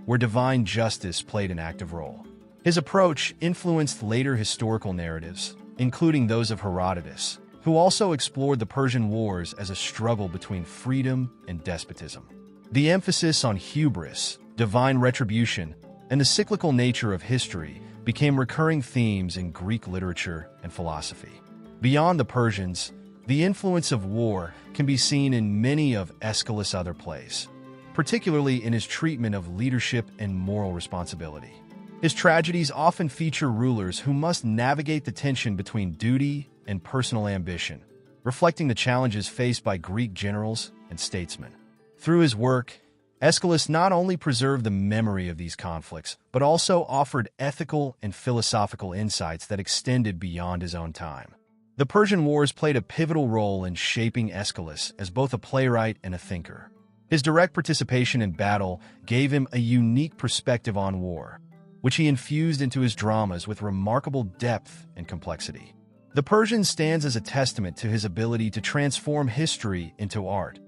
where divine justice played an active role. His approach influenced later historical narratives, including those of Herodotus, who also explored the Persian Wars as a struggle between freedom and despotism. The emphasis on hubris, divine retribution, and the cyclical nature of history became recurring themes in Greek literature and philosophy. Beyond the Persians, the influence of war can be seen in many of AESCHYLUS' other plays, particularly in his treatment of leadership and moral responsibility. His tragedies often feature rulers who must navigate the tension between duty and personal ambition, reflecting the challenges faced by Greek generals and statesmen. Through his work, AESCHYLUS not only preserved the memory of these conflicts, but also offered ethical and philosophical insights that extended beyond his own time. The Persian Wars played a pivotal role in shaping Aeschylus as both a playwright and a thinker. His direct participation in battle gave him a unique perspective on war, which he infused into his dramas with remarkable depth and complexity. The Persian stands as a testament to his ability to transform history into art,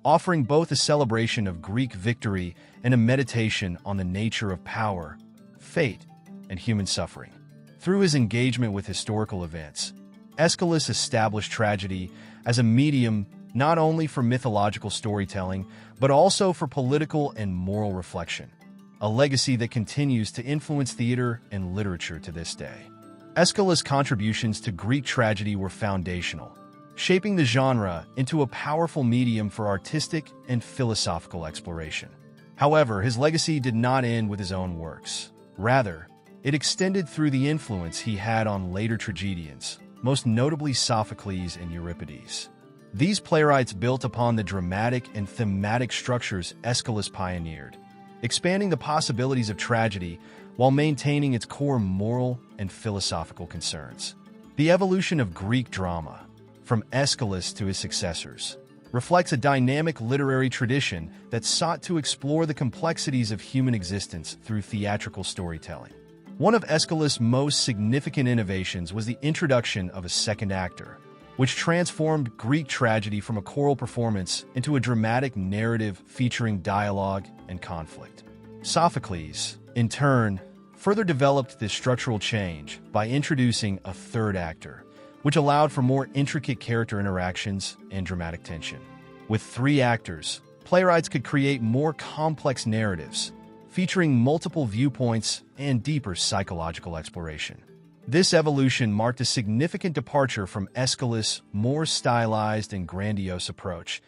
offering both a celebration of Greek victory and a meditation on the nature of power, fate, and human suffering. Through his engagement with historical events, Aeschylus established tragedy as a medium not only for mythological storytelling, but also for political and moral reflection, a legacy that continues to influence theater and literature to this day. Aeschylus' contributions to Greek tragedy were foundational, shaping the genre into a powerful medium for artistic and philosophical exploration. However, his legacy did not end with his own works. Rather, it extended through the influence he had on later tragedians, most notably Sophocles and Euripides. These playwrights built upon the dramatic and thematic structures Aeschylus pioneered, expanding the possibilities of tragedy while maintaining its core moral and philosophical concerns. The evolution of Greek drama, from Aeschylus to his successors, reflects a dynamic literary tradition that sought to explore the complexities of human existence through theatrical storytelling. One of Aeschylus' most significant innovations was the introduction of a second actor, which transformed Greek tragedy from a choral performance into a dramatic narrative featuring dialogue and conflict. Sophocles, in turn, further developed this structural change by introducing a third actor, which allowed for more intricate character interactions and dramatic tension. With 3 actors, playwrights could create more complex narratives, featuring multiple viewpoints and deeper psychological exploration. This evolution marked a significant departure from Aeschylus' more stylized and grandiose approach,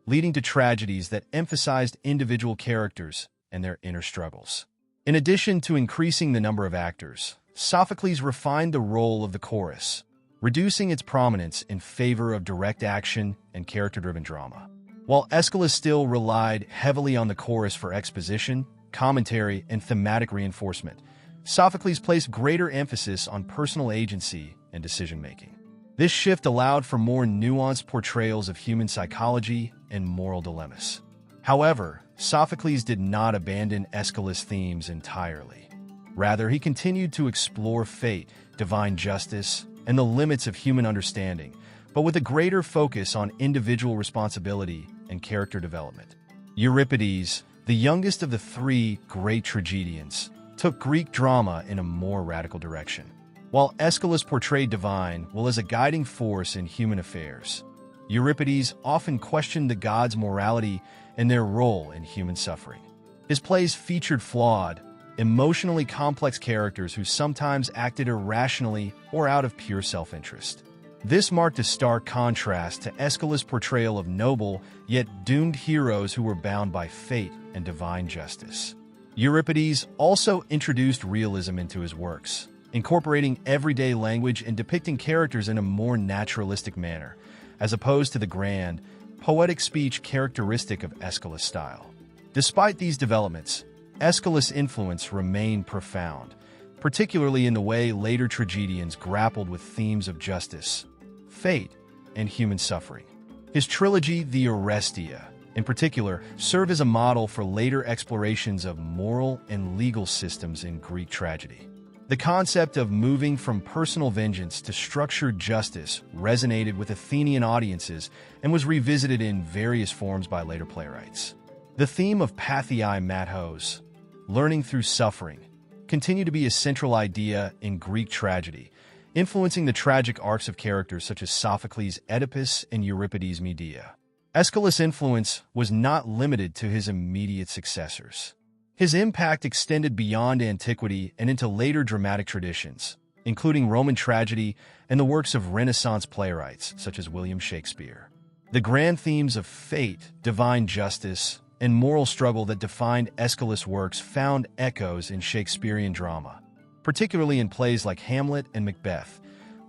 leading to tragedies that emphasized individual characters and their inner struggles. In addition to increasing the number of actors, Sophocles refined the role of the chorus, reducing its prominence in favor of direct action and character-driven drama. While Aeschylus still relied heavily on the chorus for exposition, commentary, and thematic reinforcement, Sophocles placed greater emphasis on personal agency and decision-making. This shift allowed for more nuanced portrayals of human psychology and moral dilemmas. However, Sophocles did not abandon Aeschylus' themes entirely. Rather, he continued to explore fate, divine justice, and the limits of human understanding, but with a greater focus on individual responsibility and character development. Euripides, the youngest of the 3 great tragedians, took Greek drama in a more radical direction. While Aeschylus portrayed divine will as a guiding force in human affairs, Euripides often questioned the gods' morality and their role in human suffering. His plays featured flawed, emotionally complex characters who sometimes acted irrationally or out of pure self-interest. This marked a stark contrast to Aeschylus' portrayal of noble, yet doomed heroes who were bound by fate and divine justice. Euripides also introduced realism into his works, incorporating everyday language and depicting characters in a more naturalistic manner, as opposed to the grand, poetic speech characteristic of Aeschylus' style. Despite these developments, Aeschylus' influence remained profound, particularly in the way later tragedians grappled with themes of justice, fate, and human suffering. His trilogy, the Orestia, in particular, served as a model for later explorations of moral and legal systems in Greek tragedy. The concept of moving from personal vengeance to structured justice resonated with Athenian audiences and was revisited in various forms by later playwrights. The theme of pathei mathos, learning through suffering, continued to be a central idea in Greek tragedy, influencing the tragic arcs of characters such as Sophocles' Oedipus and Euripides' Medea. Aeschylus' influence was not limited to his immediate successors. His impact extended beyond antiquity and into later dramatic traditions, including Roman tragedy and the works of Renaissance playwrights such as William Shakespeare. The grand themes of fate, divine justice, and moral struggle that defined Aeschylus' works found echoes in Shakespearean drama, particularly in plays like Hamlet and Macbeth,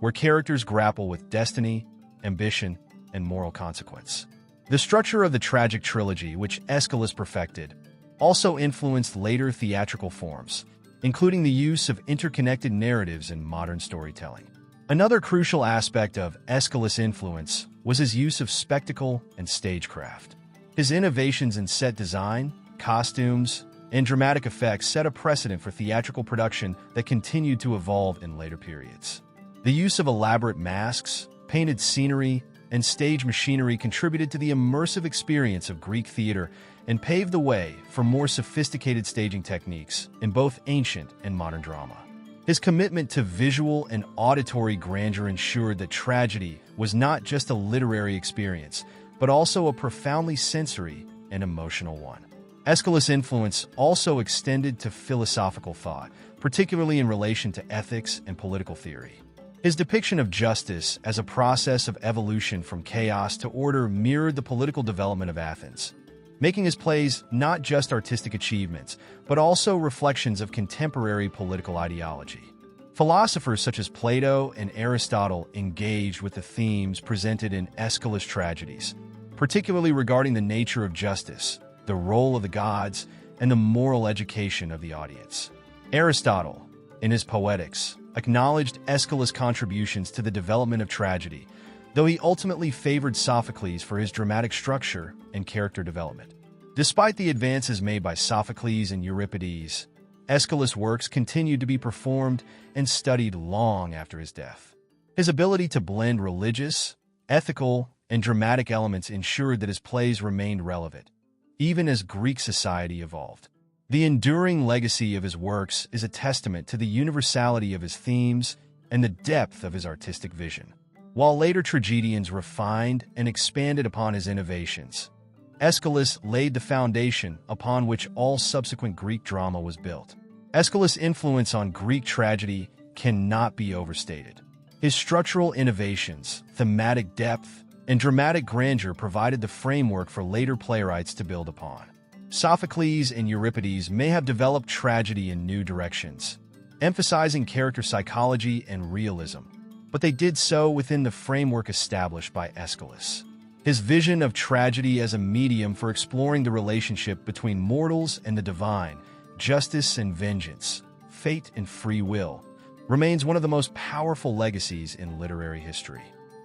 where characters grapple with destiny, ambition, and moral consequence. The structure of the tragic trilogy, which Aeschylus perfected, also influenced later theatrical forms, including the use of interconnected narratives in modern storytelling. Another crucial aspect of Aeschylus' influence was his use of spectacle and stagecraft. His innovations in set design, costumes, and dramatic effects set a precedent for theatrical production that continued to evolve in later periods. The use of elaborate masks, painted scenery, and stage machinery contributed to the immersive experience of Greek theater and paved the way for more sophisticated staging techniques in both ancient and modern drama. His commitment to visual and auditory grandeur ensured that tragedy was not just a literary experience, but also a profoundly sensory and emotional one. Aeschylus' influence also extended to philosophical thought, particularly in relation to ethics and political theory. His depiction of justice as a process of evolution from chaos to order mirrored the political development of Athens, making his plays not just artistic achievements, but also reflections of contemporary political ideology. Philosophers such as Plato and Aristotle engaged with the themes presented in Aeschylus' tragedies, particularly regarding the nature of justice, the role of the gods, and the moral education of the audience. Aristotle, in his Poetics, acknowledged Aeschylus' contributions to the development of tragedy, though he ultimately favored Sophocles for his dramatic structure and character development. Despite the advances made by Sophocles and Euripides, Aeschylus' works continued to be performed and studied long after his death. His ability to blend religious, ethical, and dramatic elements ensured that his plays remained relevant, even as Greek society evolved. The enduring legacy of his works is a testament to the universality of his themes and the depth of his artistic vision. While later tragedians refined and expanded upon his innovations, Aeschylus laid the foundation upon which all subsequent Greek drama was built. Aeschylus' influence on Greek tragedy cannot be overstated. His structural innovations, thematic depth, and dramatic grandeur provided the framework for later playwrights to build upon. Sophocles and Euripides may have developed tragedy in new directions, emphasizing character psychology and realism, but they did so within the framework established by Aeschylus. His vision of tragedy as a medium for exploring the relationship between mortals and the divine, justice and vengeance, fate and free will, remains one of the most powerful legacies in literary history.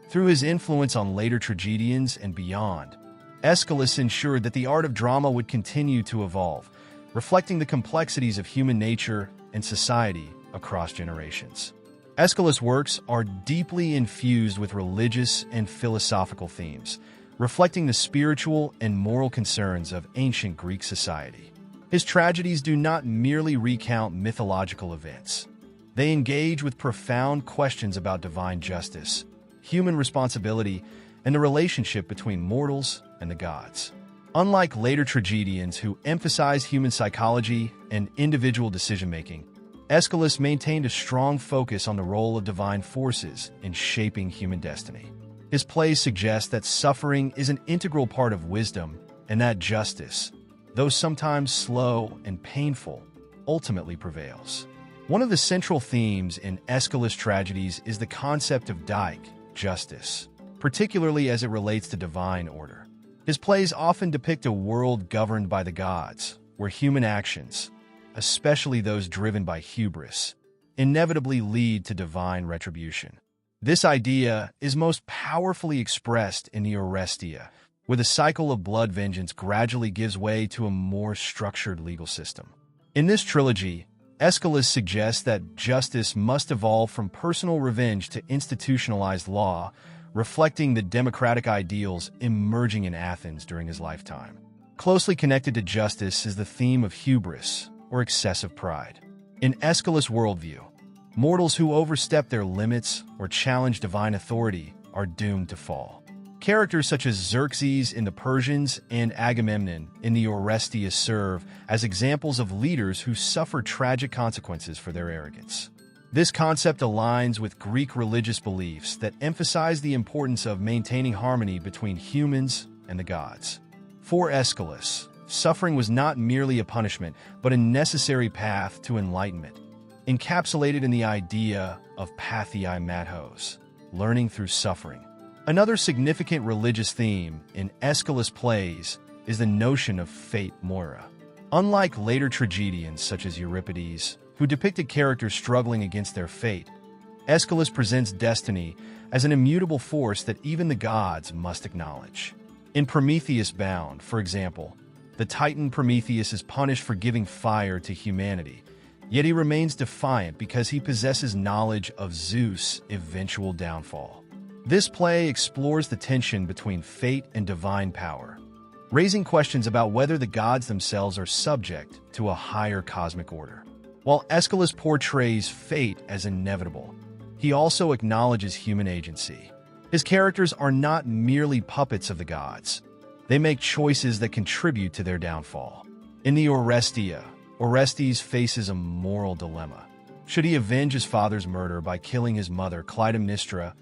Through his influence on later tragedians and beyond, Aeschylus ensured that the art of drama would continue to evolve, reflecting the complexities of human nature and society across generations. Aeschylus' works are deeply infused with religious and philosophical themes, reflecting the spiritual and moral concerns of ancient Greek society. His tragedies do not merely recount mythological events. They engage with profound questions about divine justice, human responsibility, and the relationship between mortals and the gods. Unlike later tragedians who emphasize human psychology and individual decision-making, Aeschylus maintained a strong focus on the role of divine forces in shaping human destiny. His plays suggest that suffering is an integral part of wisdom and that justice, though sometimes slow and painful, ultimately prevails. One of the central themes in Aeschylus' tragedies is the concept of dike, justice, particularly as it relates to divine order. His plays often depict a world governed by the gods, where human actions, especially those driven by hubris, inevitably lead to divine retribution. This idea is most powerfully expressed in the Orestia, where the cycle of blood vengeance gradually gives way to a more structured legal system. In this trilogy, Aeschylus suggests that justice must evolve from personal revenge to institutionalized law, reflecting the democratic ideals emerging in Athens during his lifetime. Closely connected to justice is the theme of hubris, or excessive pride. In Aeschylus' worldview, mortals who overstep their limits or challenge divine authority are doomed to fall. Characters such as Xerxes in the Persians and Agamemnon in the Orestia serve as examples of leaders who suffer tragic consequences for their arrogance. This concept aligns with Greek religious beliefs that emphasize the importance of maintaining harmony between humans and the gods. For Aeschylus, suffering was not merely a punishment, but a necessary path to enlightenment, encapsulated in the idea of pathei mathos, learning through suffering. Another significant religious theme in Aeschylus' plays is the notion of fate mora. Unlike later tragedians such as Euripides, who depicted characters struggling against their fate, Aeschylus presents destiny as an immutable force that even the gods must acknowledge. In Prometheus Bound, for example, the Titan Prometheus is punished for giving fire to humanity, yet he remains defiant because he possesses knowledge of Zeus' eventual downfall. This play explores the tension between fate and divine power, raising questions about whether the gods themselves are subject to a higher cosmic order. While Aeschylus portrays fate as inevitable, he also acknowledges human agency. His characters are not merely puppets of the gods. They make choices that contribute to their downfall. In the Orestia, Orestes faces a moral dilemma. Should he avenge his father's murder by killing his mother, Clytemnestra,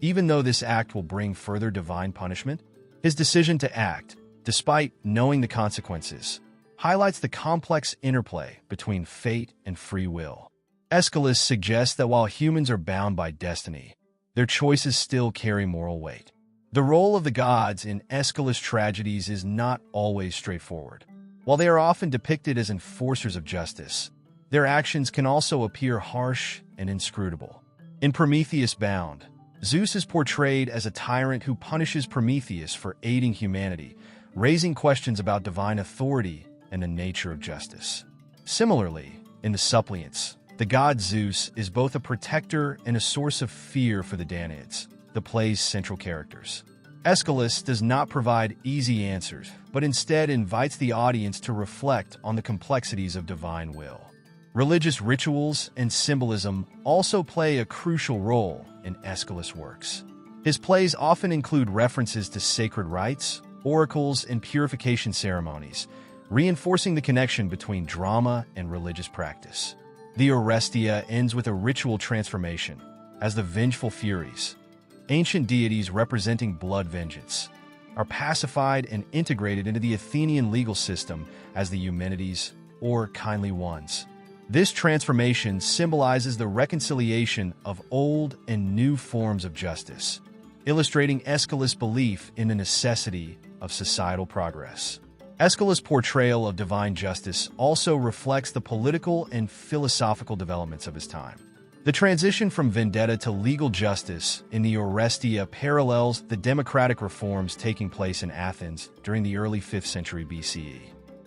even though this act will bring further divine punishment? His decision to act, despite knowing the consequences, highlights the complex interplay between fate and free will. Aeschylus suggests that while humans are bound by destiny, their choices still carry moral weight. The role of the gods in Aeschylus tragedies is not always straightforward. While they are often depicted as enforcers of justice, their actions can also appear harsh and inscrutable. In Prometheus Bound, Zeus is portrayed as a tyrant who punishes Prometheus for aiding humanity, raising questions about divine authority and the nature of justice. Similarly, in the Suppliants, the god Zeus is both a protector and a source of fear for the Danaids, the play's central characters. Aeschylus does not provide easy answers, but instead invites the audience to reflect on the complexities of divine will. Religious rituals and symbolism also play a crucial role in Aeschylus' works. His plays often include references to sacred rites, oracles, and purification ceremonies, reinforcing the connection between drama and religious practice. The Orestia ends with a ritual transformation, as the vengeful Furies, ancient deities representing blood vengeance, are pacified and integrated into the Athenian legal system as the Eumenides, or kindly ones. This transformation symbolizes the reconciliation of old and new forms of justice, illustrating Aeschylus' belief in the necessity of societal progress. Aeschylus' portrayal of divine justice also reflects the political and philosophical developments of his time. The transition from vendetta to legal justice in the Orestia parallels the democratic reforms taking place in Athens during the early 5th century BCE.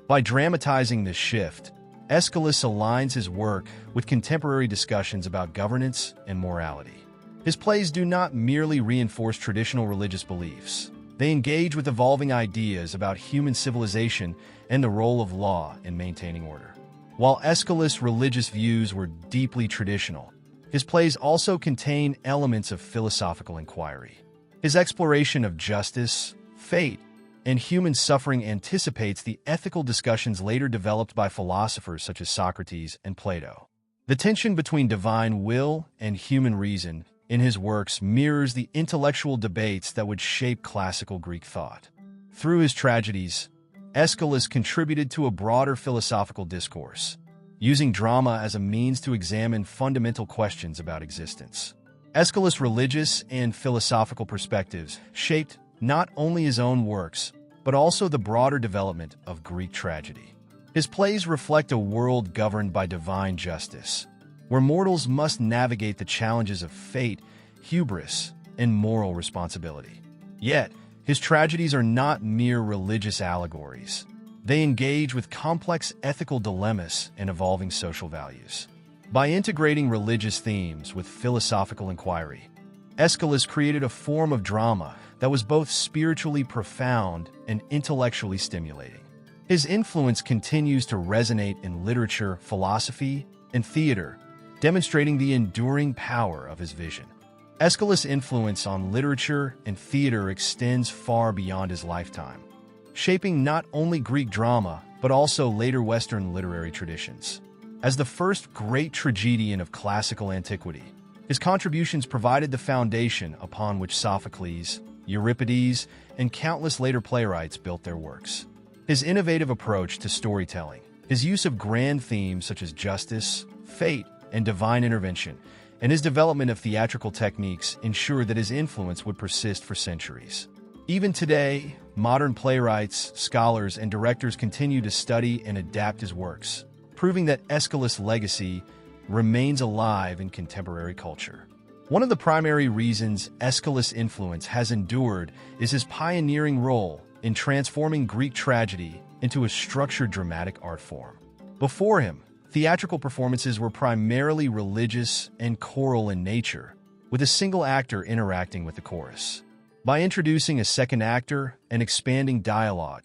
By dramatizing this shift, Aeschylus aligns his work with contemporary discussions about governance and morality. His plays do not merely reinforce traditional religious beliefs. They engage with evolving ideas about human civilization and the role of law in maintaining order. While Aeschylus' religious views were deeply traditional, his plays also contain elements of philosophical inquiry. His exploration of justice, fate, and human suffering anticipates the ethical discussions later developed by philosophers such as Socrates and Plato. The tension between divine will and human reason in his works mirrors the intellectual debates that would shape classical Greek thought. Through his tragedies, Aeschylus contributed to a broader philosophical discourse, using drama as a means to examine fundamental questions about existence. Aeschylus' religious and philosophical perspectives shaped not only his own works, but also the broader development of Greek tragedy. His plays reflect a world governed by divine justice, where mortals must navigate the challenges of fate, hubris, and moral responsibility. Yet, his tragedies are not mere religious allegories. They engage with complex ethical dilemmas and evolving social values. By integrating religious themes with philosophical inquiry, Aeschylus created a form of drama that was both spiritually profound and intellectually stimulating. His influence continues to resonate in literature, philosophy, and theater, demonstrating the enduring power of his vision. Aeschylus' influence on literature and theater extends far beyond his lifetime, shaping not only Greek drama, but also later Western literary traditions. As the first great tragedian of classical antiquity, his contributions provided the foundation upon which Sophocles, Euripides, and countless later playwrights built their works. His innovative approach to storytelling, his use of grand themes such as justice, fate, and divine intervention, and his development of theatrical techniques ensured that his influence would persist for centuries. Even today, modern playwrights, scholars, and directors continue to study and adapt his works, proving that Aeschylus' legacy remains alive in contemporary culture. One of the primary reasons Aeschylus' influence has endured is his pioneering role in transforming Greek tragedy into a structured dramatic art form. Before him, theatrical performances were primarily religious and choral in nature, with a single actor interacting with the chorus. By introducing a second actor and expanding dialogue,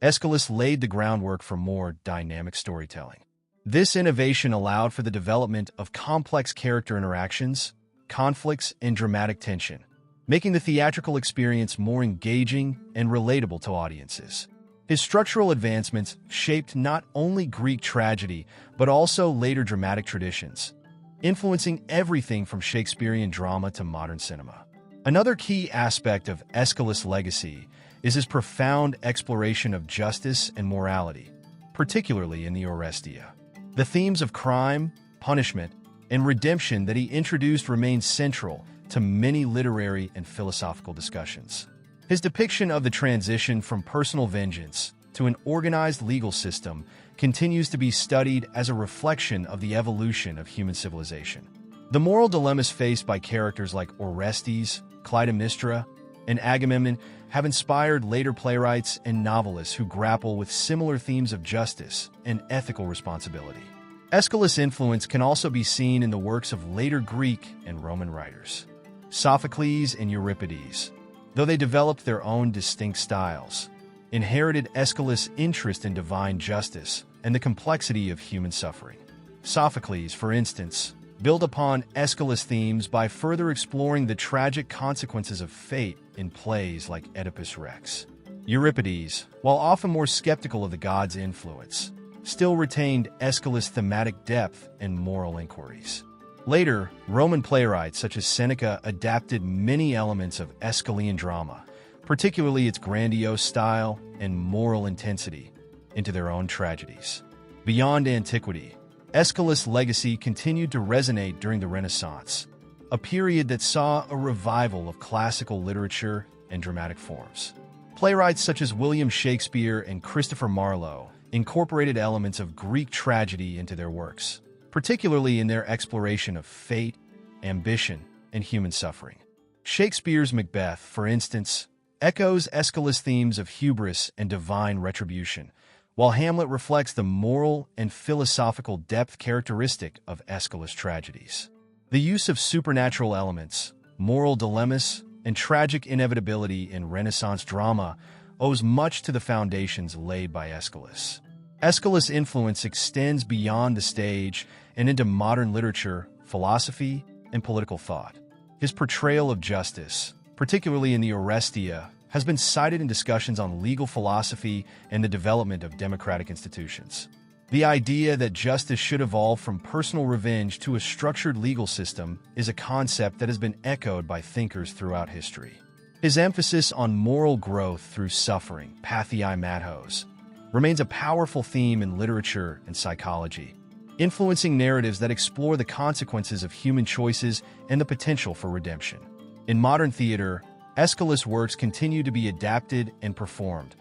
Aeschylus laid the groundwork for more dynamic storytelling. This innovation allowed for the development of complex character interactions, conflicts, and dramatic tension, making the theatrical experience more engaging and relatable to audiences. His structural advancements shaped not only Greek tragedy, but also later dramatic traditions, influencing everything from Shakespearean drama to modern cinema. Another key aspect of Aeschylus' legacy is his profound exploration of justice and morality, particularly in the Orestia. The themes of crime, punishment, and redemption that he introduced remain central to many literary and philosophical discussions. His depiction of the transition from personal vengeance to an organized legal system continues to be studied as a reflection of the evolution of human civilization. The moral dilemmas faced by characters like Orestes, Clytemnestra, and Agamemnon have inspired later playwrights and novelists who grapple with similar themes of justice and ethical responsibility. Aeschylus' influence can also be seen in the works of later Greek and Roman writers. Sophocles and Euripides, though they developed their own distinct styles, inherited Aeschylus' interest in divine justice and the complexity of human suffering. Sophocles, for instance, built upon Aeschylus' themes by further exploring the tragic consequences of fate in plays like Oedipus Rex. Euripides, while often more skeptical of the gods' influence, still retained Aeschylus' thematic depth and moral inquiries. Later, Roman playwrights such as Seneca adapted many elements of Aeschylean drama, particularly its grandiose style and moral intensity, into their own tragedies. Beyond antiquity, Aeschylus' legacy continued to resonate during the Renaissance, a period that saw a revival of classical literature and dramatic forms. Playwrights such as William Shakespeare and Christopher Marlowe incorporated elements of Greek tragedy into their works, particularly in their exploration of fate, ambition, and human suffering. Shakespeare's Macbeth, for instance, echoes Aeschylus' themes of hubris and divine retribution, while Hamlet reflects the moral and philosophical depth characteristic of Aeschylus' tragedies. The use of supernatural elements, moral dilemmas, and tragic inevitability in Renaissance drama owes much to the foundations laid by Aeschylus. Aeschylus' influence extends beyond the stage and into modern literature, philosophy, and political thought. His portrayal of justice, particularly in the Orestia, has been cited in discussions on legal philosophy and the development of democratic institutions. The idea that justice should evolve from personal revenge to a structured legal system is a concept that has been echoed by thinkers throughout history. His emphasis on moral growth through suffering, pathei mathos, remains a powerful theme in literature and psychology, influencing narratives that explore the consequences of human choices and the potential for redemption. In modern theater, Aeschylus' works continue to be adapted and performed,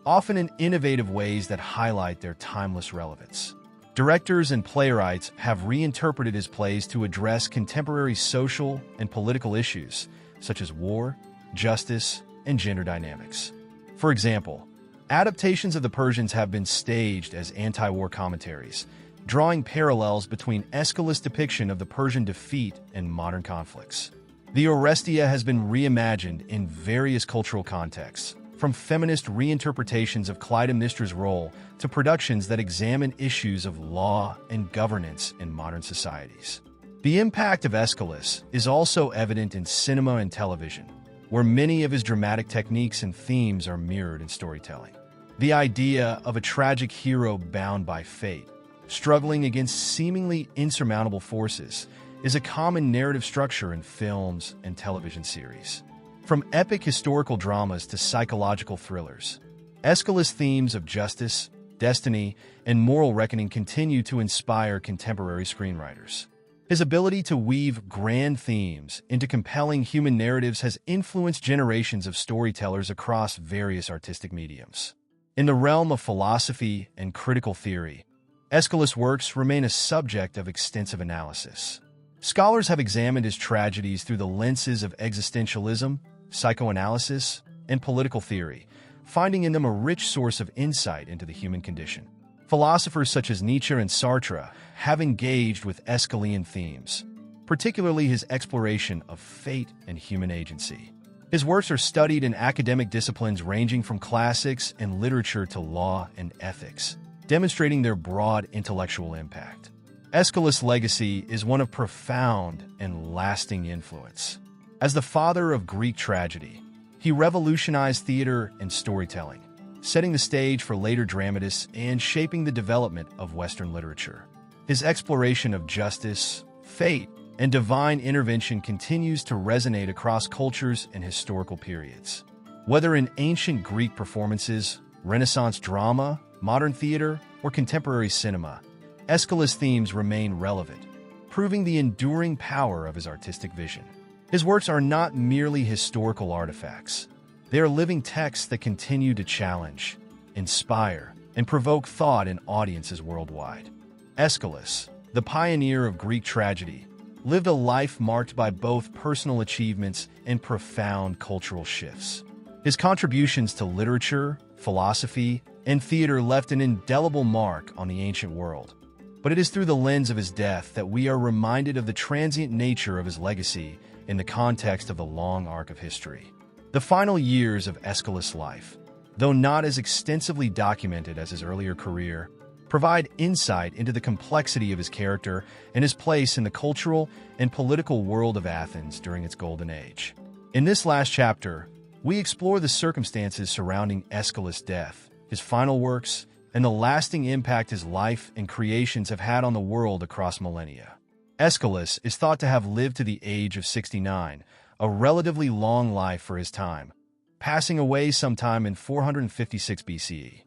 often in innovative ways that highlight their timeless relevance. Directors and playwrights have reinterpreted his plays to address contemporary social and political issues, such as war, justice, and gender dynamics. For example, adaptations of the Persians have been staged as anti-war commentaries, drawing parallels between Aeschylus' depiction of the Persian defeat and modern conflicts. The Orestia has been reimagined in various cultural contexts, from feminist reinterpretations of Clytemnestra's role to productions that examine issues of law and governance in modern societies. The impact of Aeschylus is also evident in cinema and television, where many of his dramatic techniques and themes are mirrored in storytelling. The idea of a tragic hero bound by fate, struggling against seemingly insurmountable forces, is a common narrative structure in films and television series. From epic historical dramas to psychological thrillers, Aeschylus' themes of justice, destiny, and moral reckoning continue to inspire contemporary screenwriters. His ability to weave grand themes into compelling human narratives has influenced generations of storytellers across various artistic mediums. In the realm of philosophy and critical theory, Aeschylus' works remain a subject of extensive analysis. Scholars have examined his tragedies through the lenses of existentialism, psychoanalysis, and political theory, finding in them a rich source of insight into the human condition. Philosophers such as Nietzsche and Sartre have engaged with Aeschylean themes, particularly his exploration of fate and human agency. His works are studied in academic disciplines ranging from classics and literature to law and ethics, demonstrating their broad intellectual impact. Aeschylus' legacy is one of profound and lasting influence. As the father of Greek tragedy, he revolutionized theater and storytelling, setting the stage for later dramatists and shaping the development of Western literature. His exploration of justice, fate, and divine intervention continues to resonate across cultures and historical periods. Whether in ancient Greek performances, Renaissance drama, modern theater, or contemporary cinema, Aeschylus' themes remain relevant, proving the enduring power of his artistic vision. His works are not merely historical artifacts. They are living texts that continue to challenge, inspire, and provoke thought in audiences worldwide. Aeschylus, the pioneer of Greek tragedy, lived a life marked by both personal achievements and profound cultural shifts. His contributions to literature, philosophy, and theater left an indelible mark on the ancient world. But it is through the lens of his death that we are reminded of the transient nature of his legacy in the context of the long arc of history. The final years of Aeschylus' life, though not as extensively documented as his earlier career, provide insight into the complexity of his character and his place in the cultural and political world of Athens during its golden age. In this last chapter, we explore the circumstances surrounding Aeschylus' death, his final works, and the lasting impact his life and creations have had on the world across millennia. Aeschylus is thought to have lived to the age of 69, a relatively long life for his time, passing away sometime in 456 BCE.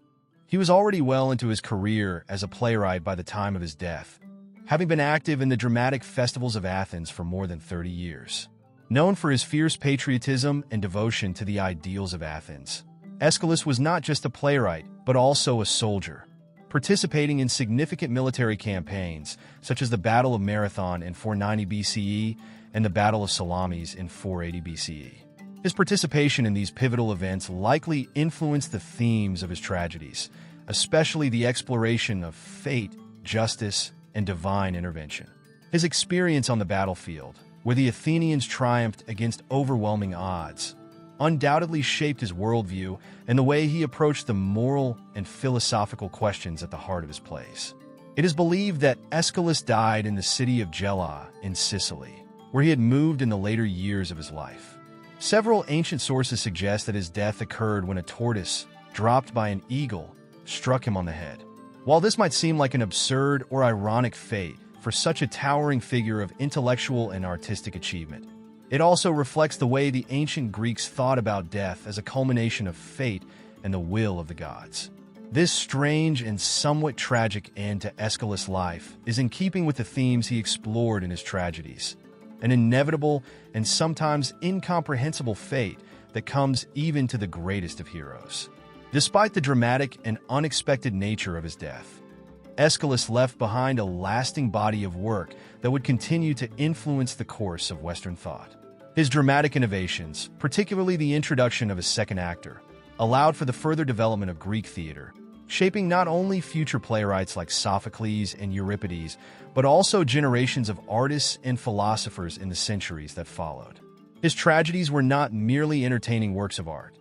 He was already well into his career as a playwright by the time of his death, having been active in the dramatic festivals of Athens for more than 30 years. Known for his fierce patriotism and devotion to the ideals of Athens, Aeschylus was not just a playwright, but also a soldier, participating in significant military campaigns such as the Battle of Marathon in 490 BCE and the Battle of Salamis in 480 BCE. His participation in these pivotal events likely influenced the themes of his tragedies, especially the exploration of fate, justice, and divine intervention. His experience on the battlefield, where the Athenians triumphed against overwhelming odds, undoubtedly shaped his worldview and the way he approached the moral and philosophical questions at the heart of his plays. It is believed that Aeschylus died in the city of Gela in Sicily, where he had moved in the later years of his life. Several ancient sources suggest that his death occurred when a tortoise, dropped by an eagle, struck him on the head. While this might seem like an absurd or ironic fate for such a towering figure of intellectual and artistic achievement, it also reflects the way the ancient Greeks thought about death as a culmination of fate and the will of the gods. This strange and somewhat tragic end to Aeschylus' life is in keeping with the themes he explored in his tragedies, an inevitable and sometimes incomprehensible fate that comes even to the greatest of heroes. Despite the dramatic and unexpected nature of his death, Aeschylus left behind a lasting body of work that would continue to influence the course of Western thought. His dramatic innovations, particularly the introduction of a second actor, allowed for the further development of Greek theater, shaping not only future playwrights like Sophocles and Euripides, but also generations of artists and philosophers in the centuries that followed. His tragedies were not merely entertaining works of art.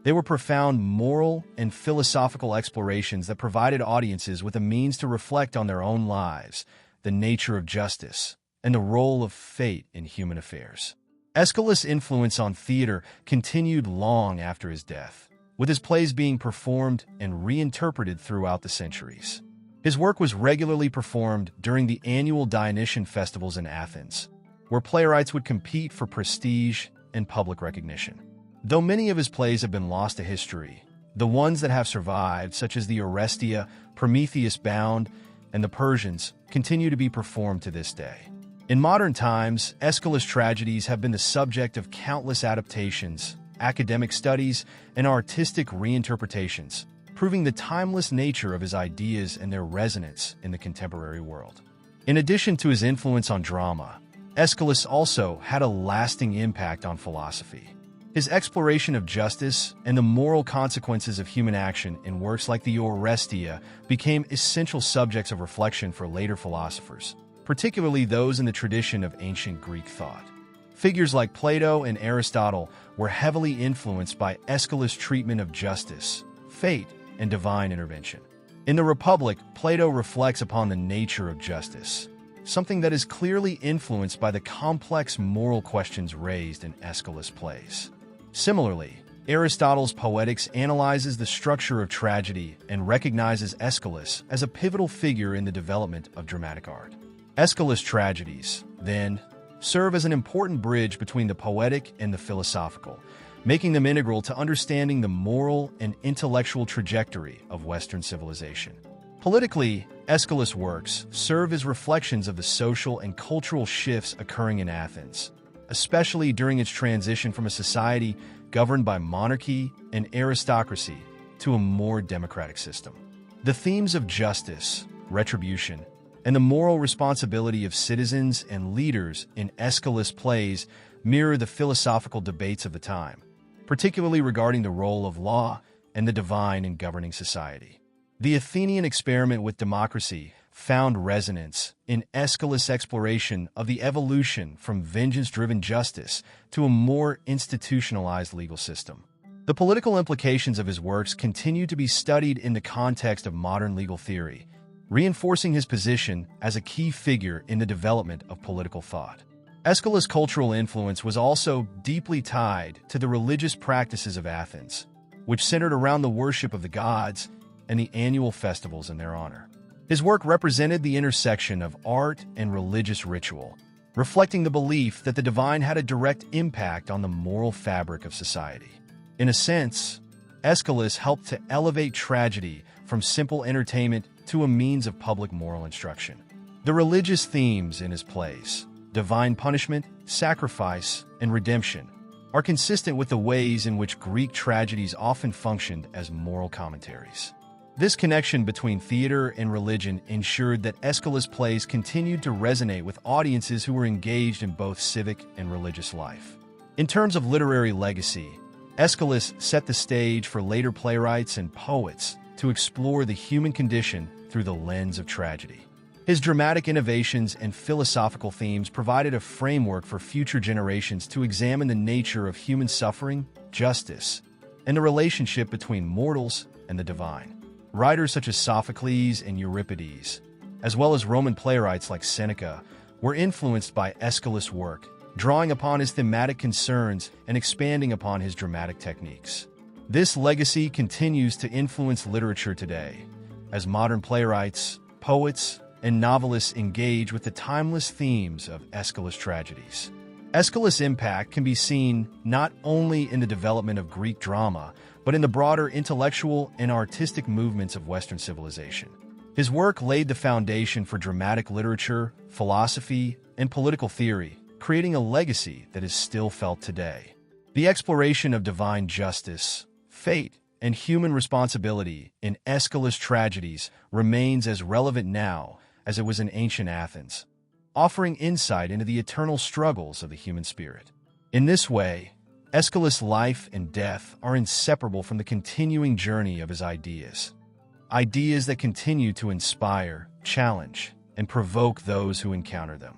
They were profound moral and philosophical explorations that provided audiences with a means to reflect on their own lives, the nature of justice, and the role of fate in human affairs. Aeschylus' influence on theater continued long after his death, with his plays being performed and reinterpreted throughout the centuries. His work was regularly performed during the annual Dionysian festivals in Athens, where playwrights would compete for prestige and public recognition. Though many of his plays have been lost to history, the ones that have survived, such as the Orestia, Prometheus Bound, and the Persians, continue to be performed to this day. In modern times, Aeschylus' tragedies have been the subject of countless adaptations, academic studies, and artistic reinterpretations, proving the timeless nature of his ideas and their resonance in the contemporary world. In addition to his influence on drama, Aeschylus also had a lasting impact on philosophy. His exploration of justice and the moral consequences of human action in works like the Orestia became essential subjects of reflection for later philosophers, particularly those in the tradition of ancient Greek thought. Figures like Plato and Aristotle were heavily influenced by Aeschylus' treatment of justice, fate, and divine intervention. In the Republic, Plato reflects upon the nature of justice, something that is clearly influenced by the complex moral questions raised in Aeschylus' plays. Similarly, Aristotle's Poetics analyzes the structure of tragedy and recognizes Aeschylus as a pivotal figure in the development of dramatic art. Aeschylus' tragedies, then, serve as an important bridge between the poetic and the philosophical, making them integral to understanding the moral and intellectual trajectory of Western civilization. Politically, Aeschylus' works serve as reflections of the social and cultural shifts occurring in Athens, especially during its transition from a society governed by monarchy and aristocracy to a more democratic system. The themes of justice, retribution, and the moral responsibility of citizens and leaders in Aeschylus' plays mirror the philosophical debates of the time, particularly regarding the role of law and the divine in governing society. The Athenian experiment with democracy found resonance in Aeschylus' exploration of the evolution from vengeance-driven justice to a more institutionalized legal system. The political implications of his works continue to be studied in the context of modern legal theory, reinforcing his position as a key figure in the development of political thought. Aeschylus' cultural influence was also deeply tied to the religious practices of Athens, which centered around the worship of the gods and the annual festivals in their honor. His work represented the intersection of art and religious ritual, reflecting the belief that the divine had a direct impact on the moral fabric of society. In a sense, Aeschylus helped to elevate tragedy from simple entertainment to a means of public moral instruction. The religious themes in his plays, divine punishment, sacrifice, and redemption, are consistent with the ways in which Greek tragedies often functioned as moral commentaries. This connection between theater and religion ensured that Aeschylus' plays continued to resonate with audiences who were engaged in both civic and religious life. In terms of literary legacy, Aeschylus set the stage for later playwrights and poets to explore the human condition through the lens of tragedy. His dramatic innovations and philosophical themes provided a framework for future generations to examine the nature of human suffering, justice, and the relationship between mortals and the divine. Writers such as Sophocles and Euripides, as well as Roman playwrights like Seneca, were influenced by Aeschylus' work, drawing upon his thematic concerns and expanding upon his dramatic techniques. This legacy continues to influence literature today, as modern playwrights, poets, and novelists engage with the timeless themes of Aeschylus' tragedies. Aeschylus' impact can be seen not only in the development of Greek drama, but in the broader intellectual and artistic movements of Western civilization. His work laid the foundation for dramatic literature, philosophy, and political theory, creating a legacy that is still felt today. The exploration of divine justice, fate, and human responsibility in Aeschylus' tragedies remains as relevant now as it was in ancient Athens, offering insight into the eternal struggles of the human spirit. In this way, Aeschylus' life and death are inseparable from the continuing journey of his ideas that continue to inspire, challenge, and provoke those who encounter them.